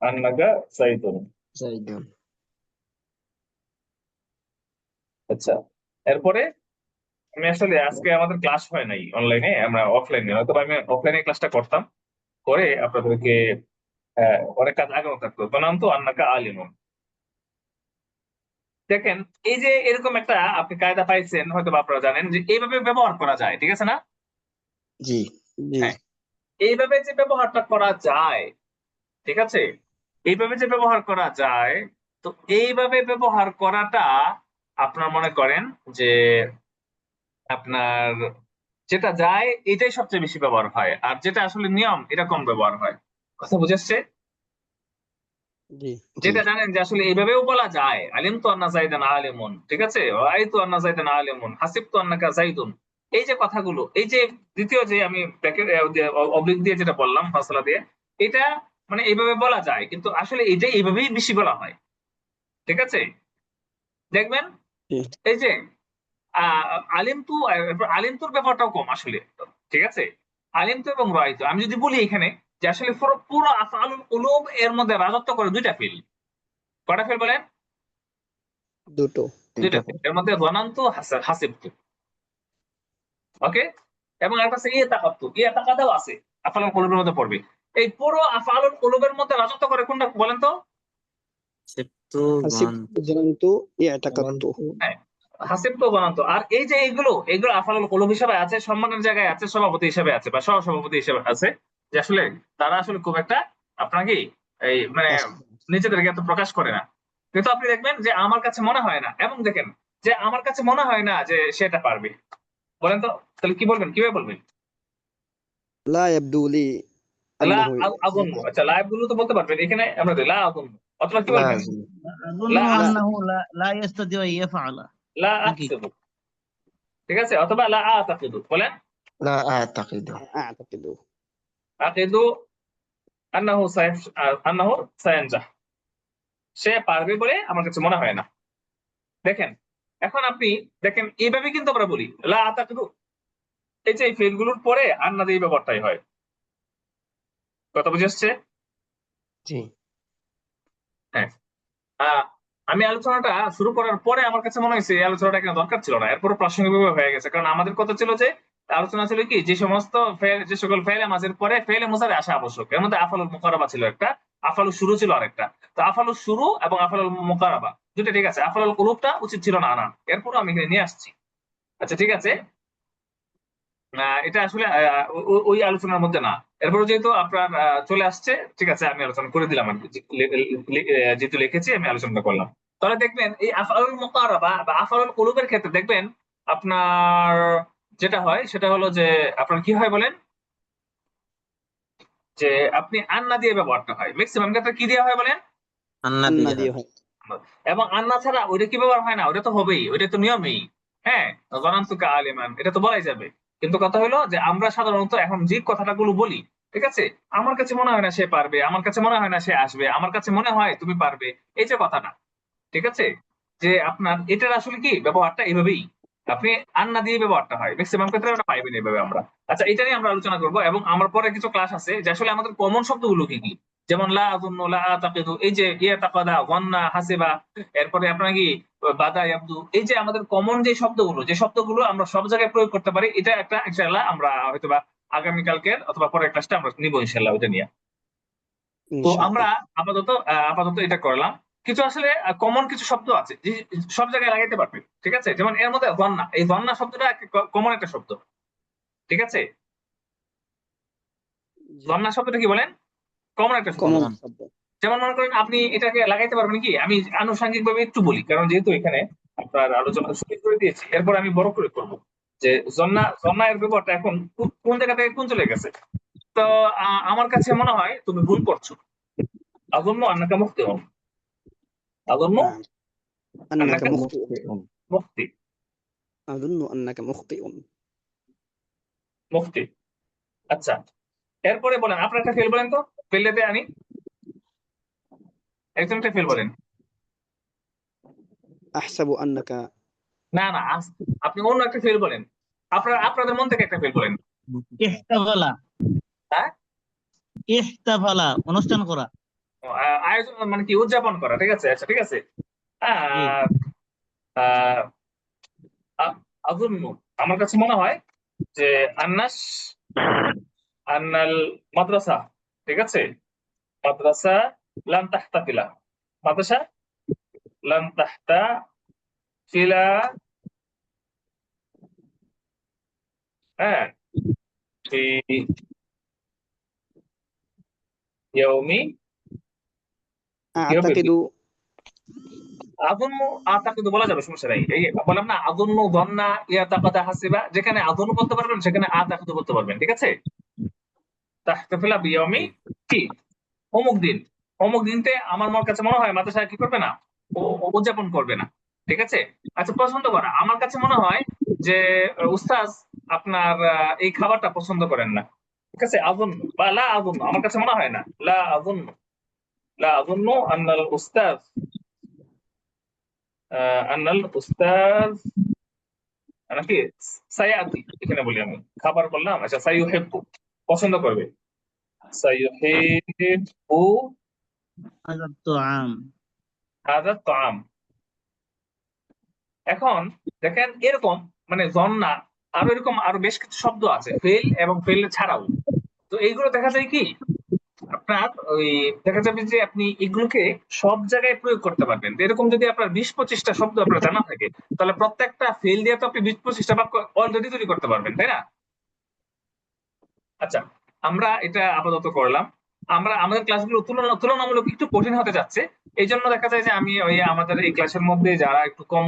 আন্নাকা জাইদুন। জাইদুন। আচ্ছা, এরপরে আমি আসলে আজকে আমাদের ক্লাস হয় নাই অনলাইনে, আমরা অফলাইনে, হয়তো আমি অফলাইনে ক্লাসটা করতাম, করে আপনাদেরকে অনেক কাজ আগানো থাকতো। বানান তো আন্নাকা আলিমুন। দেখেন, এই যে এরকম একটা আপনি কায়দা পাইছেন, হয়তো বা আপনারা জানেন যে এইভাবে ব্যবহার করা যায়, ঠিক আছে না? জি। জি। হ্যাঁ, এইভাবে যে ব্যবহারটা করা যায়, ঠিক আছে, এইভাবে যে ব্যবহার করা যায়, তো এইভাবে ব্যবহার করাটা আপনার মনে করেন যে আপনার যেটা যায় এটাই সবচেয়ে বেশি ব্যবহার হয়, আর যেটা আসলে নিয়ম এটা কম ব্যবহার হয়। কথা বুঝেছে? জি। জি। যেটা জানেন যে আসলে এইভাবেও বলা যায়, আলিম তো আন্না জাইদান আলিমুন, ঠিক আছে, রাআইতু আন্না জাইদান আলিমুন, হাসিবতু আন্নাকা জাইদুন, এই যে কথাগুলো, এই যে দ্বিতীয় যে আমি অবলিক দিয়ে যেটা বললাম, ফাসলা দিয়ে, এটা মানে এইভাবে বলা যায়, কিন্তু আসলে এইটাই এইভাবেই বেশি বলা হয়, ঠিক আছে? দেখবেন জি। এই যে আলিমতুর ব্যাপারটাও কম আসলে, ঠিক আছে। আলিমতু এবং রাইতু, আমি যদি বলি এখানে যে আসলে পুরো পুরো আফআলুল কুলুব এর মধ্যে রাজত্ব করে দুইটা ফিল। কয়টা ফিল বলেন? দুটো। দুইটা ফিল। এর মধ্যে যানান্তু, হাসিবতু, ওকে। এবং একটা আছে ইয়াতাকাত্তু, ইয়াতাকাদাও আছে, আফআলুল কুলুবের মধ্যে পড়বে। এই পুরো আফআলুল কুলুবের মধ্যে রাজত্ব করে কোনটা বলেন তো? হাসিবতু, হাসিবতু, জানান্তু, ইয়াতাকাত্তু। হ্যাঁ, হাসিবতু, যানান্তু। আর এই যে এগুলো আফআলুল কুলুব হিসেবে আছে, সম্মানের জায়গায় আছে, সভাপতি হিসেবে আছে বা সহসভাপতি হিসেবে আছে, যে আসলে তারা আসলে খুব একটা আপনার কি এই মানে নিজেদেরকে এত প্রকাশ করে না। কিন্তু আপনি দেখবেন যে আমার কাছে মনে হয় না, এবং দেখেন যে আমার কাছে মনে হয় না যে সেটা পারবে। বলেন তো, তাহলে কি বলবেন, কিভাবে বলবেন? লা ইয়াবদু লি লা আন্নাহু আযুন্ন। আচ্ছা, লাইভ গুলো তো বলতে পারবেন, এখানে আমরা লা আযুন্ন, অথবা কি বলবেন? أظن لا أنه لا يستطيع أن يفعل লা নাকি? আকসিদু, ঠিক আছে, অথবা লা আতাকিদু। বলেন লা আতাকিদু, আ'তাকিদু। আকিদু আন্নাহু সায়ানজাহ, সে পারবে বলে আমার কাছে মনে হয় না। দেখেন, এখন আপনি দেখেন এইভাবে কিন্তু আমরা বলি লা আতাকিদু, এই যে এই ফেলগুলোর পরে আন্না দিয়ে ব্যবহারটাই হয়। কথা বুঝে আসছে? জি। হ্যাঁ। আহ, আমি আলোচনাটা শুরু করার পরে আমার কাছে মনে হয়েছে এই আলোচনাটা এখানে দরকার ছিল না, এরপরে প্রাসঙ্গিকভাবে হয়ে গেছে। কারণ আমাদের কথা ছিল যে আলোচনা ছিল কি, যে সমস্ত যে সকল ফেলে মাঝের পরে ফেলে মুজারে আসা আবশ্যক, এর মধ্যে আফালুল মুকারাবা ছিল একটা, আফালুল শুরু ছিল আরেকটা। তো আফালুল শুরু এবং আফালুল মুকারাবা দুটো ঠিক আছে, আফালুল কুলুবটা উচিত ছিল না আনা, এরপরে আমি এখানে নিয়ে আসছি। আচ্ছা ঠিক আছে, এটা আসলে ওই আলোচনার মধ্যে না। এরপরে যেহেতু আপনার চলে আসছে, ঠিক আছে, আমি আলোচনা করে দিলাম আর কি। যেহেতু লিখেছি আমি আলোচনা করলাম। তাহলে দেখবেন এই আফআলুল মুকারাবা বা আফআলুল কুলুবের ক্ষেত্রে দেখবেন আপনার যেটা হয় সেটা হলো যে আপনার কি হয় বলেন, যে আপনি আন্না দিয়ে ব্যবহারটা হয়, ম্যাক্সিমাম ক্ষেত্রে কি দিয়ে হয় বলেন? আন্না দিয়ে হয়। এবং আন্না ছাড়া ওইটা কি ব্যবহার হয় না, ওটা তো হবেই, ওইটা তো নিয়মেই। হ্যাঁ, জানান্তুকা আলিমান, এটা তো বলাই যাবে। কিন্তু কথা হলো যে আমরা সাধারণত এখন যে কথাটাগুলো বলি, ঠিক আছে, আমার কাছে মনে হয় না সে পারবে, আমার কাছে মনে হয় না সে আসবে, আমার কাছে মনে হয় তুমি পারবে, এই যে কথাটা, ঠিক আছে, যে আপনার এটার আসলে কি ব্যবহারটা এইভাবেই, আপনি আন্না দিয়ে ব্যবহারটা হয় ম্যাক্সিমাম ক্ষেত্রে, ওটা পাইবেন এইভাবে আমরা। আচ্ছা, এটা নিয়ে আমরা আলোচনা করবো, এবং আমার পরে কিছু ক্লাস আছে যে আসলে আমাদের কমন শব্দগুলো কি কি, যেমন লা আযুন্নু, লা আতাকিদু, এই যে ইয়াতাকাদা, ওয়ান্না, হাসিবা, এরপরে আপনার কি বাদা, ইয়াবদু, এই যে আমাদের কমন যে শব্দগুলো আমরা সব জায়গায় প্রয়োগ করতে পারি, এটা একটা ইনশাআল্লাহ আমরা হয়তোবা আগামীকালকের অথবা পরের ক্লাসটা আমরা নিবো ইনশাআল্লাহ ওইটা নিয়ে। তো আমরা ইনশাআল্লাহ। আপাতত এটা করলাম। কিছু আসলে কমন কিছু শব্দ আছে যে সব জায়গায় লাগাইতে পারবে, ঠিক আছে, যেমন এর মধ্যে ধন্না, এই ধন্না শব্দটা কমন একটা শব্দ, ঠিক আছে। জি। ধন্না শব্দটা কি বলেন? কমন একটা শব্দ। কমন শব্দ। যেমন মনে করেন আপনি এটাকে লাগাইতে পারবেন কি, আমি আনুষঙ্গিক ভাবে একটু বলি, কারণ যেহেতু এখানে আপনার আলোচনা শুরু করে দিয়েছি, এরপর আমি বড় করে করবো যে জন্না এর ব্যবহারটা এখন কোন জায়গা থেকে কোন চলে গেছে। তো আমার কাছে মনে হয় তুমি ভুল করছো। আযুন্নু আন্নাকা মুখতিউন, আযুন্নু نعم أنك আন্নাকা مخطئ. মুখতি, أظن أنك مخطئ. মুফতি। আচ্ছা, এরপরে বলেন আপনার একটা ফেল বলেন তো, ফেলতে আনি, একজন একটা ফেল বলেন। أحسب أنك না না, আপনি অন্য একটা ফেল বলেন, আপনাদের মন থেকে একটা ফেল বলেন। ইহতাফালা, হ্যাঁ, ইহতাফালা অনুষ্ঠান করা। আয়োজন মানে কি, উদযাপন করা, ঠিক আছে। আচ্ছা ঠিক আছে, জি। আহ, আযুন্নু, আমার কাছে মনে হয় যে আন্নাল মাদ্রাসা, ঠিক আছে, মাদ্রাসা লাম তাহতাফিলা, মাদ্রাসা লাম তাহতাফিলা, হ্যাঁ, ফি ইয়াউমি, أعتقد আযুন্নু আতাকিদু বলা যাবে, সমস্যা নাই। এই বললাম না, আযুন্নু, যন্না, ইয়াতাকাদা, হাসিবা, যেখানে আযুন্নু বলতে পারবেন সেখানে আতাকিদু বলতে পারবেন, ঠিক আছে। তাহতাফিলা বিয়াউমি, কি অমুক দিনতে আমার কাছে মনে হয় মাদ্রাসা কি করবে না, উদযাপন করবে না, ঠিক আছে। আচ্ছা, পছন্দ করা, আমার কাছে মনে হয় যে উস্তাজ আপনার এই খাবারটা পছন্দ করেন না, ঠিক আছে। আযুন্নু বা লা আযুন্নু, আমার কাছে মনে হয় না, লা আযুন্নু আন্নাল উস্তাজ আন্নাল উস্তাজ নাকি সায়াতি, এখানে বলি আমি খাবার বললাম। আচ্ছা, সাইয়ুহিব্বু পছন্দ করবে, সাইয়ুহিব্বু هذا الطعام হাযা তাআম। এখন দেখেন এরকম মানে জন্না আরো এরকম আরো বেশ কিছু শব্দ আছে ফেল এবং ফেল ছাড়াও। তো এইগুলো দেখা যায় কি আপনার ওই দেখা যাবে যে আপনি এগুলোকে সব জায়গায় প্রয়োগ করতে পারবেন। তো এরকম যদি আপনার 20-25টা শব্দ আপনার জানা থাকে, তাহলে প্রত্যেকটা ফেল দিয়ে তো আপনি 20-25টা বাক্য অলরেডি তৈরি করতে পারবেন, তাই না? আচ্ছা, আমরা এটা আপাতত করলাম। আমরা আমাদের ক্লাসগুলো তুলনামূলক একটু কঠিন হতে যাচ্ছে। এই জন্য দেখা যায় যে আমি ওই আমাদের এই ক্লাসের মধ্যে যারা একটু কম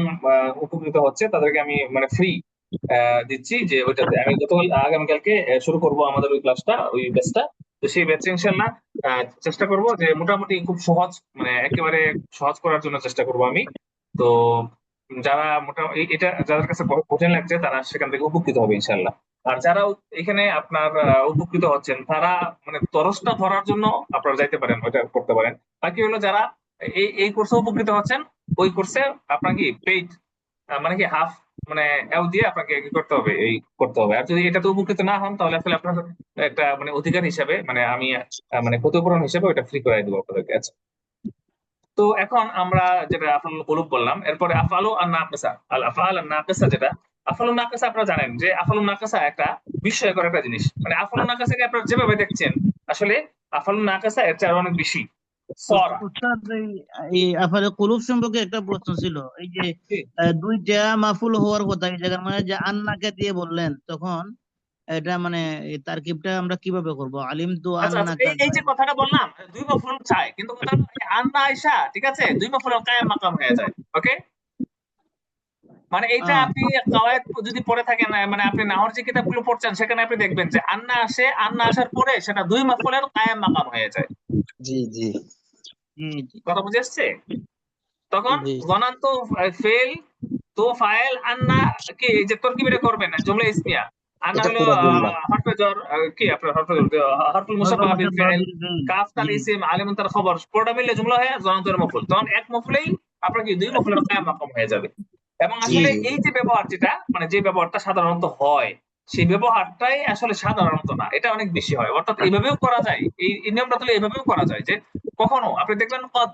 উপকৃত হচ্ছে তাদেরকে আমি মানে ফ্রি দিচ্ছি, যে ওইটাতে আমি আগামীকালকে শুরু করব আমাদের ওই ক্লাসটা, ওই ব্যাচটা। তো সেই ব্যাচে ইনশাল্লাহ চেষ্টা করব যে মোটামুটি খুব সহজ, মানে একেবারে সহজ করার জন্য চেষ্টা করব আমি। তো যারা মোটামুটি এটা যাদের কাছে কঠিন লাগছে তারা সেখান থেকে উপকৃত হবে ইনশাল্লাহ। আর যারা এখানে আপনার উপকৃত হচ্ছেন তারা মানে তরসটা ধরার জন্য আপনারা যাইতে পারেন, ওইটা করতে পারেন। বাকি হলো যারা এই কোর্সে উপকৃত হচ্ছেন, ওই কোর্সে আপনার কি পেইড মানে কি হাফ মানে এও দিয়ে আপনাকে কি করতে হবে, এই করতে হবে। আর যদি এটাতে উপকৃত না হন তাহলে আসলে আপনার একটা মানে অধিকার হিসেবে মানে আমি মানে ক্ষতিপূরণ হিসেবে ওইটা ফ্রি করে দেবো আপনাদেরকে। আচ্ছা, তো এখন আমরা যেটা আফআলুল কুলুব বললাম, এরপরে আফআলু আর নাকিসা। আল আফআল আর নাকিসা যেটা আফআলুন নাকিসা, আপনারা জানেন যে আফআলুন নাকিসা একটা বিস্ময়কর একটা জিনিস। মানে আফআলুন নাকিসাকে আপনারা যেভাবে দেখছেন আসলে আফআলুন নাকিসা এর চেয়ে অনেক বেশি। সরা উস্তাদ, এই আফআলে কুলুব সম্পর্কে একটা প্রশ্ন ছিল। এই যে দুইটা মাফুল হওয়ার কথা এই জায়গার, মানে যে আন্নাকে দিয়ে বললেন, তখন এটা মানে এই তারকিবটা আমরা কিভাবে করব? আলিম তু আচ্ছা আচ্ছা, আন্নাকা এই যে কথাটা বললাম দুই মাফুল চাই, কিন্তু কথা হলো এই আন্না আয়েশা, ঠিক আছে, দুই মাফুল কায়েম মাকাম হয়ে যায়। ওকে, মানে এটা আপনি কাওয়ায়েদ যদি পড়ে থাকেন, মানে আপনি নাহর যে কিতাবগুলো পড়ছেন সেখানে আপনি দেখবেন যে আন্না আসে, আন্না আসার পরে সেটা দুই মাফুলের কায়েম মাকাম হয়ে যায়। জি জি জি জি কথা বুঝে আসছে? তখন জি গণান্ত ফেল তো ফাইল আন্না কি এই যে তরকিবিটা করবেন না জুমলা ইসমিয়া। আন্না এটা হলো পুরো জুমলা। হরফে জর, কি আপনার হরফে জর হরফুল মুশাব্বাহ বিল ফিল, কাফ তাল জি ইসম আলিমুন তার খবর, পুরোটা মিলে জুমলা হয় গণান্তের মফুল। তখন এক মফুলেই আপনার কি দুই মফুলের কায়াম মাকাম হয়ে যাবে। এবং জি আসলে জি এই যে ব্যবহার যেটা মানে যে ব্যবহারটা সাধারণত হয় সেই ব্যবহারটাই আসলে সাধারণত না, এটা অনেক বেশি হয়। অর্থাৎ এইভাবেও করা যায়, এই নিয়মটা তাহলে এইভাবেও করা যায় যে কখনো আপনি দেখবেন কদ,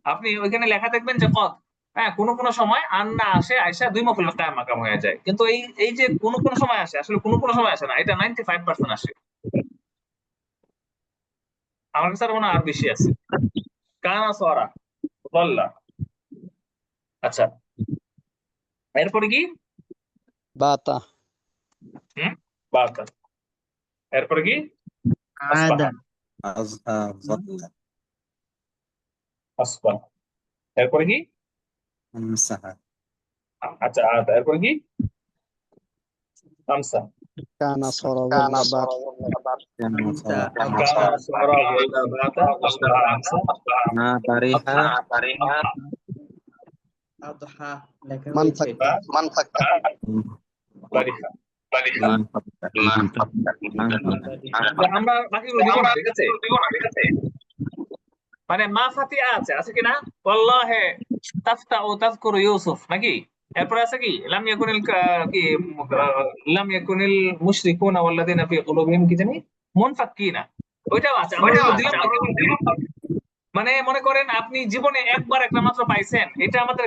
আপনি ওইখানে লেখা দেখবেন যে কদ, হ্যাঁ কোনো কোনো সময় আন্না আসে আয়সা দুই মফুলের কায়াম মাকাম হয়ে যায়। কিন্তু এই এই যে কোনো কোনো সময় আসে, আসলে কোনো কোনো সময় আসে না, এটা 95% আসে। আমার কাছে আর মনে হয় আর বেশি আছে। কানা সরা বললা। আচ্ছা, এরপরে কি বাতা হুম বাতা, এরপরে কি আদা আসবাহা, আসবাহ, এরপরে কি আচ্ছা আদা, এরপরে কি আমসা, কানা সরা ওয়াল্লা বাত কানা সরা ওয়াল্লা বাতা, আসবাহা আমসা, মান ফাক্কা বারিহা। আমরা বাকিগুলো দিব না, ঠিক আছে? মানে মা ফাতিয়া আছে, আছে কিনা? ওয়াল্লাহি তাফতাউ তাযকুরু ইউসুফ নাকি? এরপর আছে কি লাম ইয়াকুনিল কি লাম ইয়াকুনিল মুশরিকুনা ওয়াল্লাযিনা ফি কুলুবিহিম কি জানি মুনফাক্কিনা, ওইটাও আছে। আমরা ওগুলো দিলাম না কিন্তু। মানে মনে করেন আপনি জীবনে একবার একটা মাত্র পাইছেন, এটা আমাদের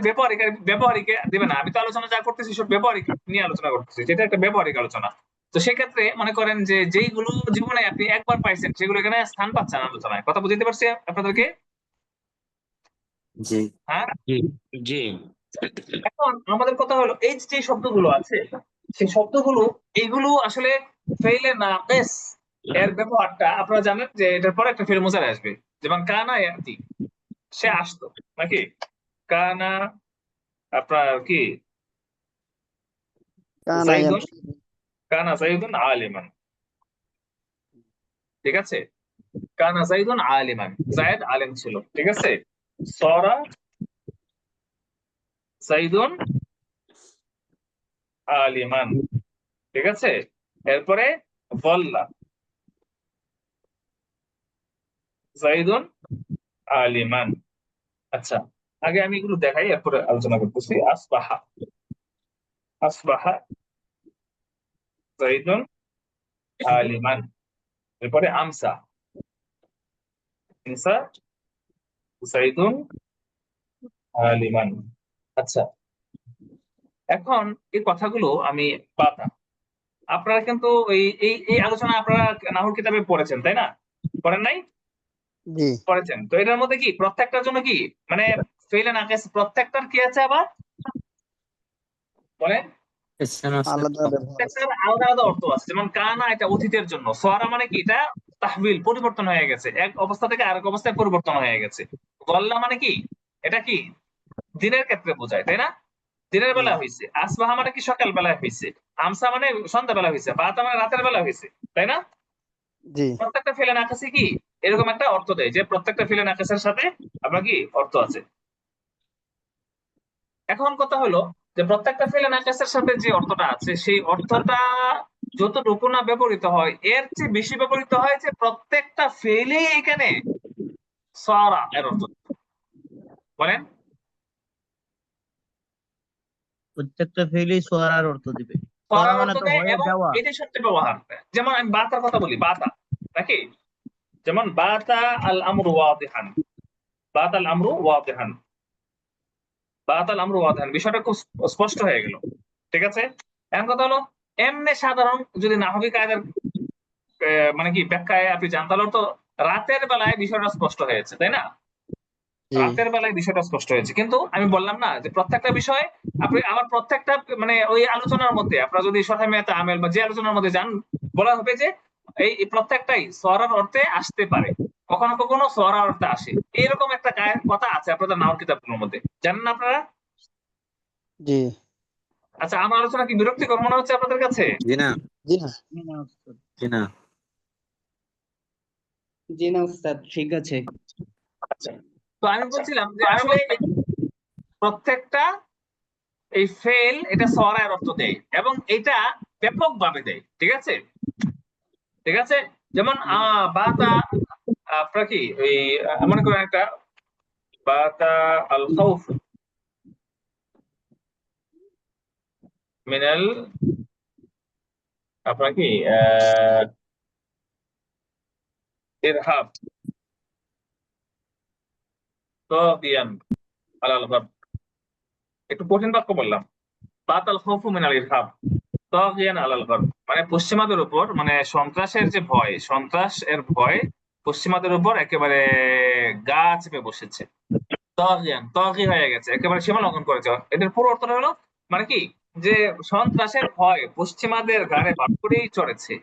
ব্যবহারিক দিবে না। আমি তো আলোচনা যা করতেছি সব ব্যবহারিক নিয়ে আলোচনা করতেছি, যেটা একটা ব্যবহারিক আলোচনা। তো সেক্ষেত্রে মনে করেন যে যেইগুলো জীবনে আপনি একবার পাইছেন সেগুলো এখানে স্থান পাচ্ছে না আলোচনায়। কথা বুঝতে পারছি আপনাদেরকে? হ্যাঁ, জি জি এখন আমাদের কথা হলো এই যে শব্দগুলো আছে সেই শব্দগুলো এইগুলো আসলে ফেইলে নাকিস এর ব্যবহারটা আপনারা জানেন যে এটার পরে একটা ফেল মুজারে আসবে। যেমন কানা ইয়াতি, সে আসতো নাকি? কানা আপনার কি কানা জাইদুন, ইয়ামশি কানা জাইদুন আলিমান, ঠিক আছে? কানা জাইদুন আলিমান, জায়েদ আলিম ছিল, ঠিক আছে? সরা জাইদুন আলিমান, ঠিক আছে? এরপরে বল্লা জাইদুন আলিমান। আচ্ছা, আগে আমি এগুলো দেখাই, এরপরে আলোচনা করতেছি। আসবাহা, আসবাহা যাইদুন আলিমান, এরপরে আমসা, ইনসা যাইদুন আলিমান। আচ্ছা, এখন এই কথাগুলো আমি বাতা, আপনারা কিন্তু এই এই এই আলোচনা আপনারা নাহুর কিতাবে পড়েছেন তাই না? পড়েন নাই? জি পড়েছেন তো। এটার মধ্যে কি প্রত্যেকটার জন্য কি মানে ফেইল এন্ড আকাশ প্রত্যেকটার কি আছে আবার বলেন? আলাদা ব্যবহার আছে। প্রত্যেকটার আলাদা আলাদা অর্থ আছে। যেমন কানা, এটা অতীতের জন্য। সোয়ারা মানে কি, এটা তাহবিল, পরিবর্তন হয়ে গেছে, এক অবস্থা থেকে আরেক অবস্থায় পরিবর্তন হয়ে গেছে। গল্লা মানে কি, এটা কি দিনের ক্ষেত্রে বোঝায় তাই না? দিনের জি বেলা হয়েছে। আসবাহা মানে কি সকাল বেলায় হয়েছে। আমসা মানে সন্ধ্যা বেলা হয়েছে। বাতা মানে রাতের বেলা হয়েছে, তাই না? জি প্রত্যেকটা ফেলে আকাশে কি এরকম একটা অর্থ দেয় যে প্রত্যেকটা ফেলে আকাশের সাথে আপনার কি অর্থ আছে। এখন কথা হলো যে প্রত্যেকটা ফেলে আকাশের সাথে যে অর্থটা আছে সেই অর্থটা যতটুকু না ব্যবহৃত হয় এর চেয়ে বেশি ব্যবহৃত হয় যে প্রত্যেকটা ফেলেই এখানে সারা এর অর্থ। বলেন? প্রত্যেকটা ফেলই সোয়ারার অর্থ দিবে। সোয়ারা সারার মানে অর্থ তো দেয় হয়ে এবং যাওয়া। এটাই সত্যি ব্যবহার। যেমন আমি বাতার কথা বলি, বাতা নাকি, যেমন বাতা আল আমরু ওয়াদিহান, বাতা আল আমরু ওয়াদিহান, বাতা আল আমরু ওয়াদিহান, বিষয়টা খুব স্পষ্ট হয়ে গেল। ঠিক আছে? এখন কথা হলো এমনি সাধারণ যদি নাহবী কায়দার মানে কি ব্যাখ্যায় আপনি যান তাহলে তো রাতের বেলায় বিষয়টা স্পষ্ট হয়েছে তাই না? জি রাতের বেলায় বিষয়টা স্পষ্ট হয়েছে, কিন্তু আমি বললাম না যে প্রত্যেকটা বিষয় আপনি আমার প্রত্যেকটা মানে ওই আলোচনার মধ্যে আপনারা যদি সহায়তা আমেল বা যে আলোচনার মধ্যে যান বলা হবে যে এই প্রত্যেকটাই সরার অর্থে আসতে পারে, কখনো কখনো সরার অর্থে আসে, এরকম একটা কথা আছে আপনাদের নাওর কিতাবগুলোর মধ্যে, জানেন না আপনারা? জি আচ্ছা, আমার আলোচনা কি বিরক্তিকর মনে হচ্ছে আপনাদের কাছে? জি না জি না জি না জি না উস্তাদ, ঠিক আছে। আচ্ছা, তো আমি বলছিলাম যে আসলে এই প্রত্যেকটা এই ফেল এটা সরার অর্থ দেয় এবং এটা ব্যাপকভাবে দেয়। ঠিক আছে? ঠিক আছে? যেমন বাতা, আপনার কি ওই মনে করেন একটা বাতা আল খাউফ মিনাল, আপনার কি ইরহাব তাগিয়ান আলাল গারব, একটু কঠিন বাক্য বললাম। বাত আল খাউফু মিনাল ইরহাব তাগিয়ান আলাল গারব, মানে পশ্চিমাদের উপর, মানে সন্ত্রাসের যে ভয়, সন্ত্রাস এর ভয় পশ্চিমাদের উপর একেবারে গা চেপে বসেছে। তাগিয়ান, তাগি হয়ে গেছে, একেবারে সীমা লঙ্ঘন করেছে। এটার পুরো অর্থটা হলো মানে কি, যে সন্ত্রাসের ভয় পশ্চিমাদের ঘাড়ে ভাগ করেই চড়েছে।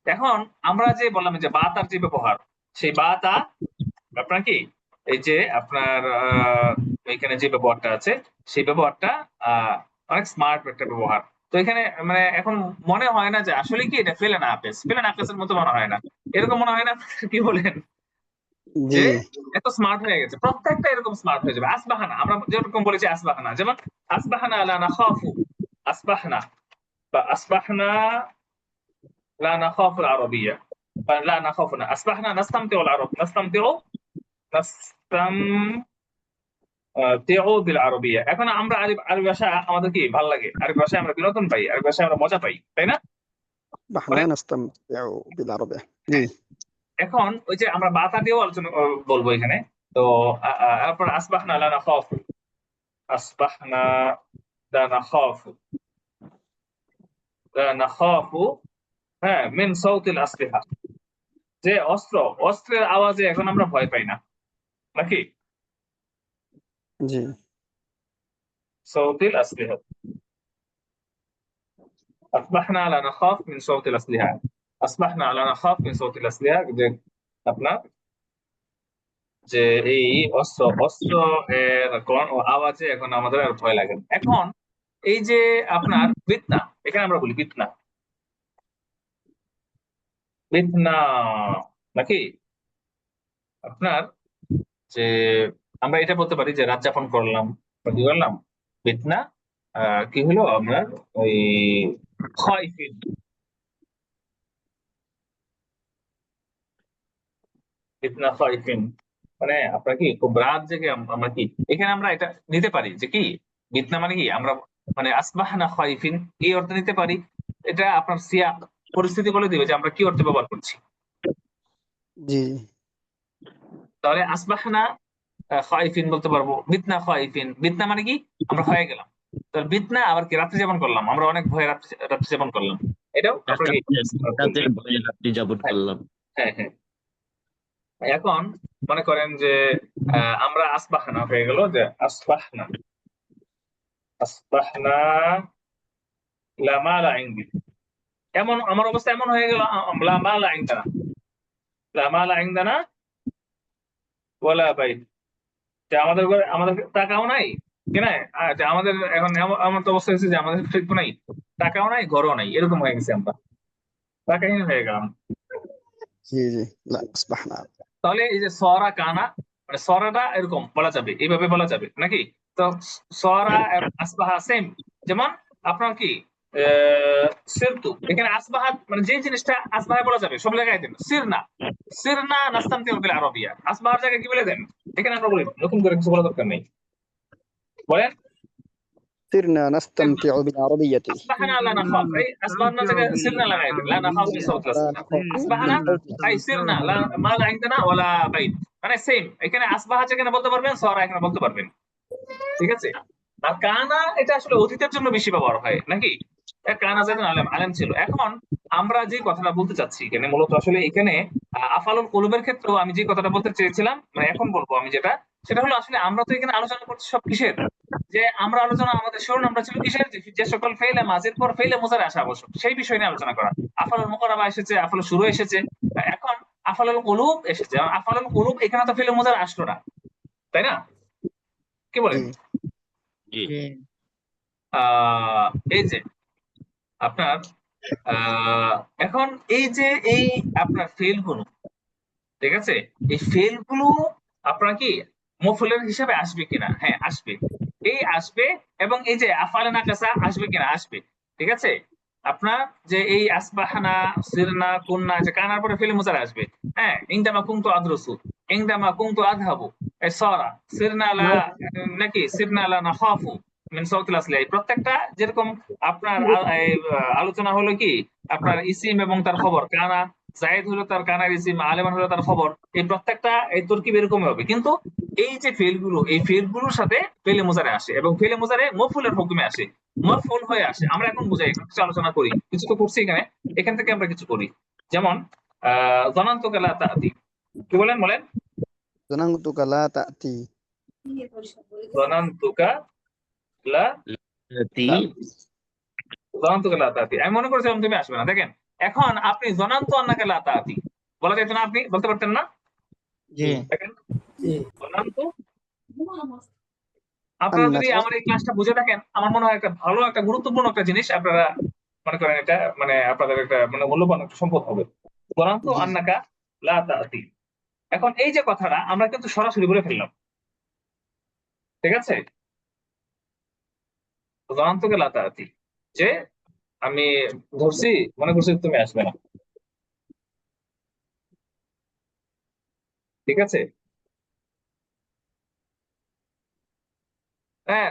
এখন আমরা যে বললাম যে বাতার যে ব্যবহার, সেই বাতা আপনার কি এই যে আপনার এখানে যে ব্যবহারটা আছে সেই ব্যবহারটা অনেক স্মার্ট একটা ব্যবহার। তো এখানে মানে এখন মনে হয় না যে আসলে কি এটা ফেলে না আপেস, ফেলে না আপেসের মতো মনে হয় না, এরকম মনে হয় না? কি বলেন? জি যে এত স্মার্ট হয়ে গেছে, প্রত্যেকটা এরকম স্মার্ট হয়ে যাবে। আসবাহানা আমরা যেরকম বলেছি, আসবাহানা যেমন আসবাহানা লা নাখাফু, আসবাহনা বা আসবাহনা লা নাখাফু আল আরবিয়া, লা নাখাফু না, আসবাহনা নাস্তামতিউ আল আরব, নাস্তামতিউ নাস্তামতিউ বিল আরবিয়া। এখন আমরা আরবি ভাষা আমাদের কি ভালো লাগে, আরবি ভাষায় আমরা বিনোদন পাই, আরবি ভাষায় আমরা মজা পাই, তাই না? احنا نستمتع بالعربية জি এখন ওই যে আমরা বাতা দিয়েও আলোচনা বলবো এখানে। তো তারপর আসবাহনা লা নাখাফু, আসবাহনা লা নাখাফু, লা নাখাফু, হ্যাঁ, মিন সাউতিল আসলিহা, যে অস্ত্রের আওয়াজে এখন আমরা ভয় পাই না, নাকি? জি সাউতিল আসলিহা, আসবাহনা লা নাখাফ মিন সাউতিল আসলিহা, আসবাহনা লা নাখাফ মিন সাউতিল আসলিহা, যে আপনার যে এই অস্ত্র এর আওয়াজে এখন আমাদের আর ভয় লাগে না। এখন এই যে আপনার ফিতনা, এখানে আমরা বলি ফিতনা, ফিতনা নাকি আপনার যে আমরা এটা বলতে পারি যে রাত যাপন করলাম বা কি করলাম, ফিতনা কি হলো আমরা ওই খায়ফিন, ফিতনা খায়ফিন, মানে আপনার কি খুব রাত জেগে আমরা কি এখানে আমরা এটা নিতে পারি যে কি বিতনা মানে কি আমরা মানে আসবাহনা খাইফিন এই অর্থে নিতে পারি। এটা আপনার সিয়াক পরিস্থিতি বলে দিবে যে আমরা কি অর্থে ব্যবহার করছি। জি তাহলে আসবাহনা খাইফিন বলতে পারবো, বিতনা খাইফিন, বিতনা মানে কি আমরা হয়ে গেলাম। তাহলে বিতনা আবার কি রাত্রি যাপন করলাম, আমরা অনেক ভয়ে রাত্রি যাপন করলাম, এটাও আপনার কি রাতের ভয়ে রাত্রি যাপন করলাম। হ্যাঁ হ্যাঁ। এখন মনে করেন যে আমরা আসবাহনা হয়ে গেল যে আসবাহনা আসবাহনা লা মালা ইনদি, এমন আমার অবস্থা এমন হয়ে গেল লা মালা ইনদানা, লা মালা ইনদানা ওয়ালা বাইত, যে আমাদের ঘরে আমাদের টাকাও নাই কিনা, যে আমাদের এখন এমন তো অবস্থা হয়েছে যে আমাদের ঠিক নাই, টাকাও নাই ঘরও নাই, এরকম হয়ে গেছে, আমরা টাকাহীন হয়ে গেলাম। জি জি لا أصبحنا তাহলে এই যে সরা কানা মানে সরাটা এরকম বলা যাবে, এইভাবে বলা যাবে নাকি? তো সরা আসবাহা সেম, যেমন আপনার কি সিরতু, এখানে আসবাহা মানে যে জিনিসটা আসবাহা বলা যাবে সব জায়গায় দেন, সিরনা সিরনা নাস্তানতিউ বিল আরাবিয়া, আসবাহার জায়গায় কি বলে দেন, এখানে আমরা বলি নতুন করে কিছু বলা দরকার নেই, বলেন صرنا نستمتع بالعربية আসবাহানা লা নাখাফ, এই আসবাহার জায়গায় সিরনা লাগাই দেন, লা নাখাফ ফি সাওত لا نخاف আসবাহানা আই সিরনা লা মা লা ইনদানা ওয়ালা বাইত, মানে সেম, এখানে আসবাহা যেখানে বলতে পারবেন সরা এখানে বলতে পারবেন, ঠিক আছে? আর কানা এটা আসলে অতীতের জন্য বেশি ব্যবহার হয় নাকি, কানা যেন আলেম আলেম ছিল। এখন আমরা যে কথাটা বলতে চাচ্ছি এখানে মূলত আসলে এখানে আফালুল কুলুবের ক্ষেত্রেও আমি যে কথাটা বলতে চেয়েছিলাম, মানে এখন বলবো আমি যেটা, সেটা হলো আসলে আমরা তো এখানে আলোচনা করছি সব কিসের, যে আমরা আলোচনা আমাদের শিরোনামটা ছিল কিসের, যে সকল ফেইলে মাঝের পর ফেইলে মুজারে আসা আবশ্যক সেই বিষয় নিয়ে আলোচনা করা। আফালুল মুকাররাবা এসেছে, আফালুল শুরু এসেছে, এখন আফালুল কুলুব এসেছে। আফালুল কুলুব এখানে তো ফেইলে মুজারে আসলো না, তাই না? কি বলেন? জি জি। এই যে আপনার এখন এই যে এই আপনার ফেল গুলো, ঠিক আছে, এই ফেল গুলো আপনার কি মফুলের হিসাবে আসবে কিনা, হ্যাঁ আসবে, এই আসবে, এবং এই যে আফালে নাকাসা আসবে কিনা, আসবে, ঠিক আছে। আপনার যে এই আসবাহানা সিরনা কুন্না যে কানার পরে ফেলে মুজারা আসবে, হ্যাঁ, ইনদামা কুনতু আদরুসু, ইনদামা কুনতু আযহাবু, এই সরা সিরনা লা নাকি সিরনা লা নাখাফু মিন সাওতিল আসলি, এই প্রত্যেকটা যেরকম আপনার আলোচনা হলো কি আপনার ইসিম এবং তার খবর, কানা জায়েদ হলো তার কানার ইসিম, আলেমান হলো তার খবর, এই প্রত্যেকটা এই তরকিব এরকমই হবে, কিন্তু এই যে ফেলগুলো এই ফেলগুলোর সাথে ফেলে মুজারে আসে এবং ফেলে মুজারে মফুলের হুকুমে আসে, মফুল হয়ে আসে। আমরা এখন বুঝাই, কিছু আলোচনা করি, কিছু তো করছি এখানে, এখান থেকে আমরা কিছু করি। যেমন জনান্তুকা লা তা'তি, কি বলেন বলেন? ظننتك لا تأتي জনান্তুকা লা জনান্তুকা লা তা'তি, আমি মনে করেছিলাম তুমি আসবে না। দেখেন এখন আপনি জনান্তু আন্নাকা লা তা'তি বলা যেত না, আপনি বলতে পারতেন না? জি দেখেন জনান্তু, আপনারা যদি أنك আমার এই ক্লাসটা বুঝে থাকেন, আমার মনে হয় একটা ভালো একটা গুরুত্বপূর্ণ একটা জিনিস আপনারা মনে করেন, এটা মানে আপনাদের একটা মানে মূল্যবান একটা সম্পদ হবে। জনান্তু জি আন্নাকা লা তা'তি, এখন এই যে কথাটা আমরা কিন্তু সরাসরি বলে ফেললাম, ঠিক আছে? জনান্তুকা লা তা'তি, যে আমি ধরছি মনে করছি তুমি আসবে না, ঠিক আছে? হ্যাঁ,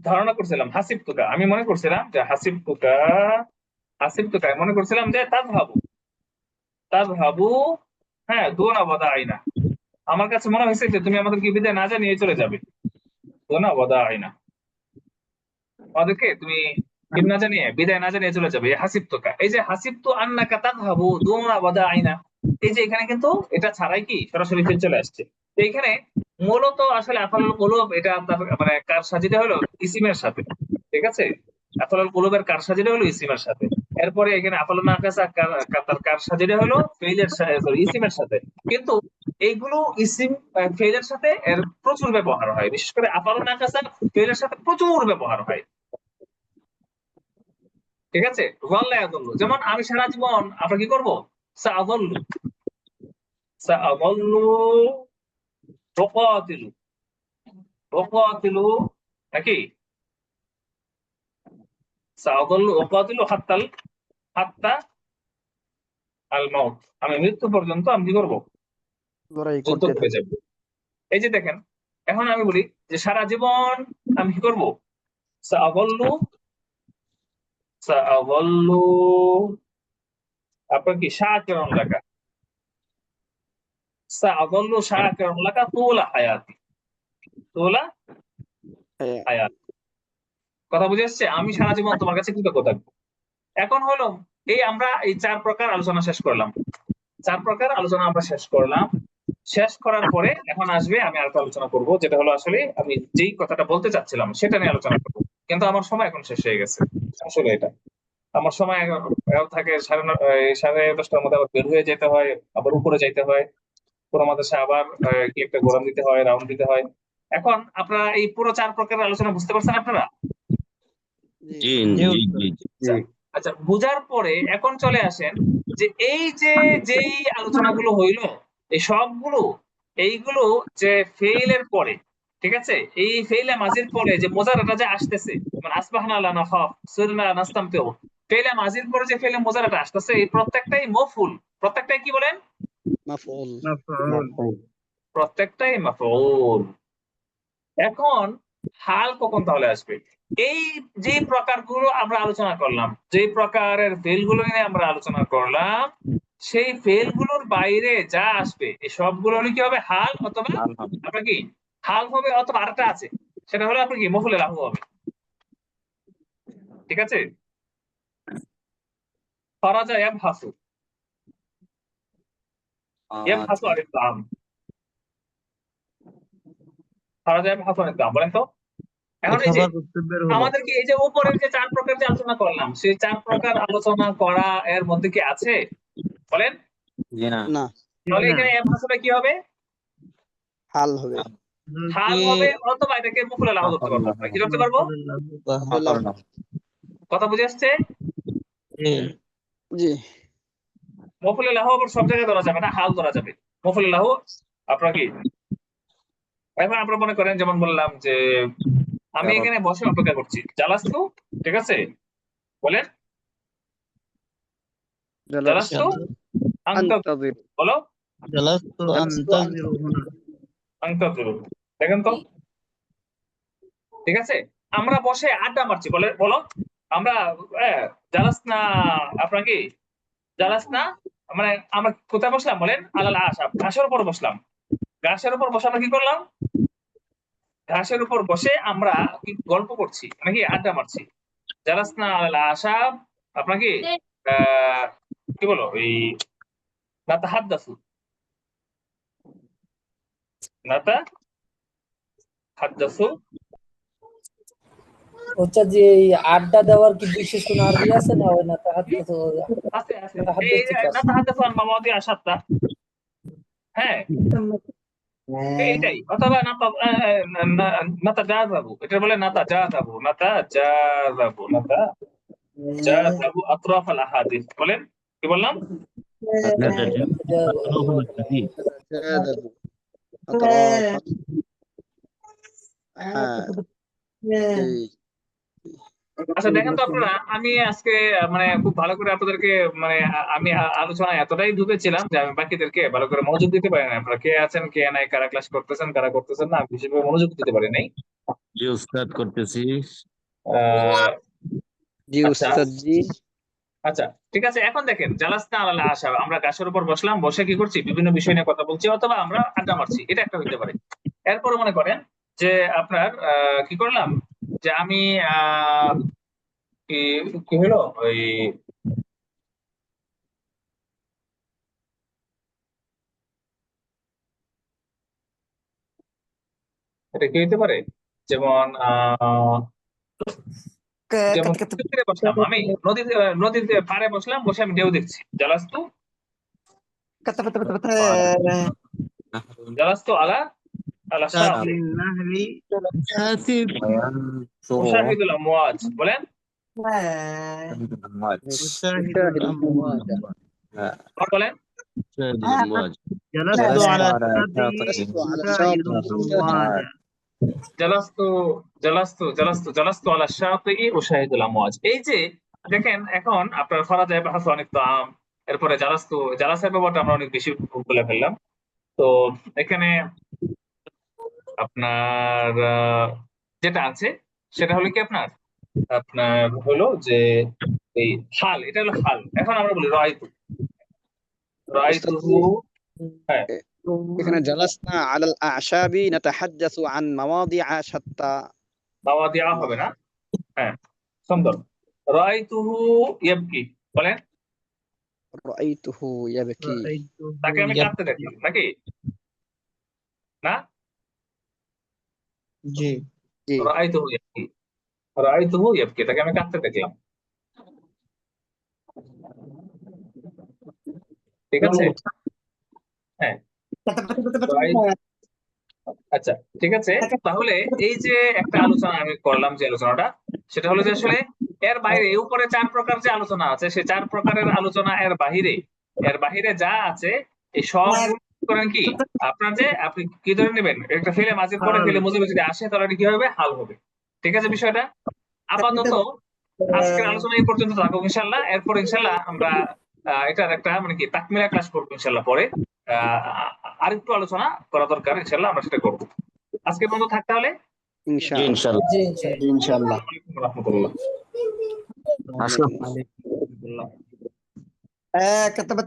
ধারণা করছিলাম হাসিব তুকা, আমি মনে করছিলাম যে হাসিব তুকা আমি মনে করছিলাম যে তাযহাবু, হ্যাঁ দুনা ওয়াদাইনা, আমার কাছে মনে হয়েছে যে তুমি আমাদেরকে বিদায় না জানিয়ে চলে যাবে, দুনা ওয়াদাইনা, আমাদেরকে তুমি না জানিয়ে বিদায় না জানিয়ে চলে যাবে। হাসিব তুকা, এই যে হাসিব তু আন্নাকা তাযহাবু দুনা ওয়াদাইনা, এই যে এখানে কিন্তু এটা ছাড়াই কি সরাসরি ফিল চলে আসছে। তো এখানে মূলত আসলে আফালুল কুলুব এটা তার মানে কার সাজিদা হলো ইসিমের সাথে, ঠিক আছে? আফালুল কুলুবের কার সাজিদা হলো ইসিমের সাথে, এরপরে এখানে আফালুল নাকাসা তার কার সাজিদা হলো ফেইলের সরি ইসিমের সাথে, কিন্তু এইগুলো ইসিম ফেইলের সাথে এর প্রচুর ব্যবহার হয়, বিশেষ করে আফালুল নাকাসা ফেইলের সাথে প্রচুর ব্যবহার হয়, ঠিক আছে? ওয়াল্লা ইয়াদুল্লু, যেমন আমি সারা জীবন আমরা কি করব, সাআযাল্লু সাআযাল্লু উকাতিলু উকাতিলু নাকি সাআযাল্লু উকাতিলু হাত্তা আল মাউত, আমি মৃত্যু পর্যন্ত আমি কি করব, লড়াই যুদ্ধ করতে করে যাব, এই যে দেখেন, এখন আমি বলি যে সারা জীবন আমি কি করবো, সাআযাল্লু সাআযাল্লু আপনার কি শাকিরান লাকা, সাআযাল্লু শাকিরান লাকা তুলা হায়াতি, তুলা হায়াতি। কথা বুঝে আসছে? আমি সারা জীবন তোমার কাছে কৃতজ্ঞ থাকবো। এখন হলো এই আমরা এই 4 প্রকার আলোচনা শেষ করলাম, 4 প্রকার আলোচনা আমরা শেষ করলাম। শেষ করার পরে এখন আসবে আমি আরেকটা আলোচনা করব, যেটা হলো আসলে আমি যেই কথাটা বলতে চাচ্ছিলাম সেটা নিয়ে আলোচনা করব, কিন্তু আমার সময় এখন শেষ হয়ে গেছে। আসলে এটা আমার সময় এখন থাকে 10:30টার মধ্যে আবার বের হয়ে যেতে হয়, আবার উপরে যাইতে হয়, পুরো মাদ্রাসা আবার কি একটা গোরাম দিতে হয়, রাউন্ড দিতে হয়। এখন আপনারা এই পুরো 4 প্রকারের আলোচনা বুঝতে পারছেন আপনারা? জি জি জি উস্তাদ। জি আচ্ছা, বুঝার পরে এখন চলে আসেন যে এই যে যেই আলোচনাগুলো হইলো এই সবগুলো এইগুলো যে ফেইলের পরে, ঠিক আছে, এই ফেইলে মাজির পরে যে মোজারাটা যে আসতেছে, মানে আসবাহনা লা নাখাফ সুরনা নাস্তামতিউ, ফেইলে মাজির পরে যে ফেইলে মোজারাটা আসতেছে এই প্রত্যেকটাই মফউল, প্রত্যেকটাই কি বলেন, مفعول মাফউল। প্রত্যেকটাই মাফউল। এখন হাল কখন তাহলে আসবে? এই যে প্রকারগুলো আমরা আলোচনা করলাম, যে প্রকারের ফেলগুলো নিয়ে আমরা আলোচনা করলাম, সেই ফেলগুলোর বাইরে যা আসবে এই সবগুলো হলে কি হবে, হাল অথবা আপনার কি হাল হবে, অথবা আরেকটা আছে সেটা হলো আপনার কি মফুলে লাহু হবে। ঠিক আছে? ফারাজা ইয়াবহাসু, ইয়াবহাসু আনিত তাআম, ফারাজা ইয়াবহাসু আনিত তাআম, বলেন তো। এখন এই যে খাবার করতে বের হলো। আমাদেরকে এই যে উপরের যে 4 প্রকার যে আলোচনা করলাম, সেই 4 প্রকার আলোচনা করা এর মধ্যে কি আছে বলেন? না তাহলে না। এখানে ইয়াবহাসুটা কি হবে, হাল হবে হাল হবে, অথবা এটাকে মফুলে লাহু ধরতে পারবো। আমরা কি ধরতে পারবো? কথা বুঝে আসছে? জি মফুলে লাহু আবার সব জায়গায় ধরা যাবে না, হাল ধরা যাবে। মফুলে লাহু আপনার কি, এখন আপনারা মনে করেন যেমন বললাম যে আমি এখানে বসে অপেক্ষা করছি, জালাস্তু, ঠিক আছে, বলেন জালাস্তু আনতা, أنتظر বলো জালাস্তু আনতাজিরু হুনা। আনতাযিরু। দেখেন তো, ঠিক আছে, আমরা বসে আড্ডা মারছি, বলো আমরা জালাসনা, আপনার কি জালাসনা, মানে আমরা কোথায় বসলাম বলেন, আলাল আশাব, ঘাসের উপর বসলাম। ঘাসের উপর বসে আমরা কি করলাম, ঘাসের উপর বসে আমরা কি গল্প করছি, নাকি আড্ডা মারছি। জালাসনা আলাল আশাব, আপনার কি কি বলো এই নাতাহাদ্দাসু, নাতাহাদ্দাসু। হচ্ছে যে এই আড্ডা দেওয়ার কি বিশেষ কোনো আরবি আছে না, ওই না আছে আছে, এই নাতাহাদ্দাসু আন মাওয়াদিআ শাত্তা, হ্যাঁ এইটাই, অথবা নাতাজাযাবু, এটা বলে নাতাজাযাবু, নাতাজাযাবু আতরাফ আল আহাদিস, বলেন কি বললাম, جاذبوا أطراف জি আচ্ছা দেখেন তো আপনারা, আমি আজকে মানে খুব ভালো করে আপনাদেরকে মানে আমি আলোচনায় এতটাই ঢুকেছিলাম যে আমি বাকিদেরকে ভালো করে মনোযোগ দিতে পারি না। আপনারা কে আছেন কে নাই, কারা ক্লাস করতেছেন কারা করতেছেন না, আমি বিশেষভাবে মনোযোগ দিতে পারি নাই। জি উস্তাদ করতেছি। আহ, জি আচ্ছা উস্তাদ জি আচ্ছা ঠিক আছে, এখন দেখেন জালাসনা আলাল আশা, আমরা গাছের উপর বসলাম, বসে কি করছি, বিভিন্ন বিষয় নিয়ে কথা বলছি, অথবা আমরা আড্ডা মারছি, এটা একটা হইতে পারে। এরপরে মনে করেন যে আপনার কি করলাম, যে আমি কি কি হলো ওই এটা কি হইতে পারে, যেমন যেমন নদীর তীরে বসলাম, আমি নদীর পাড়ে বসলাম, বসে আমি ঢেউ দেখছি, জালাস্তু জালাস্তু আলা আলা শাতি তাকিন নাহরি উশাহিদুল আমওয়াজ, বলেন উশাহিদুল আমওয়াজ। আর বলেন জালাস্তু আলা শাতি جلست على উশাহিদুল الشاطئ আমওয়াজ। জালাস্তু জালাস্তু আলা শাতি উশাহিদুল আমওয়াজ। এই যে দেখেন, এখন আপনার ফারাজা ইবহাসু আনিত তাআম, এরপরে জালাসার ব্যাপারটা আমরা অনেক বেশি বলে ফেললাম। তো এখানে আপনার যেটা আছে সেটা হলো কি আপনার আপনার হলো যে এই হাল, এটা হলো হাল। এখন আমরা বলি রায়তু, রায়তুহু। হ্যাঁ, এখানে জালাসনা আলাল আ'শাবি নাতাহাদ্দাসু আন মাওয়াদিআ শাত্তা। বাবা দেওয়া হবে না। হ্যাঁ, সুন্দর। রায়তুহু ইয়াবকি, বলেন। রাআইতুহু ইয়াবকি। তাকে আমি কাঁদতে দেখলাম নাকি না? জি জি রাআইতুহু ইয়াবকি, রাআইতুহু ইয়াবকি, তাকে আমি কাঁদতে দেখলাম। ঠিক আছে? হ্যাঁ, আচ্ছা, ঠিক আছে। তাহলে এই যে একটা আলোচনা আমি করলাম, যে আলোচনাটা সেটা হলো যে আসলে এর বাইরে উপরে 4 প্রকার যে আলোচনা আছে, সে 4 প্রকারের আলোচনা এর বাহিরে যা আছে এই সব করেন কি আপনার যে আপনি কি ধরে নেবেন, একটা ফেলে মাঝে পরে ফেলে মুজিবে যদি আসে তাহলে এটা কি হবে, হাল হবে। ঠিক আছে বিষয়টা? আপাতত আজকের আলোচনা এই পর্যন্ত থাকুক ইনশাল্লাহ। এরপর ইনশাল্লাহ আমরা এটার একটা মানে কি তাকমিলা ক্লাস করবো ইনশাল্লাহ পরে। আরেকটু আলোচনা করা দরকার, ইনশাল্লাহ আমরা সেটা করবো। আজকে বন্ধ থাকতে হলে ইনশাআল্লাহ। ইনশাল্লাহ। জি ইনশাআল্লাহ। রহমতুল্লাহ। كتب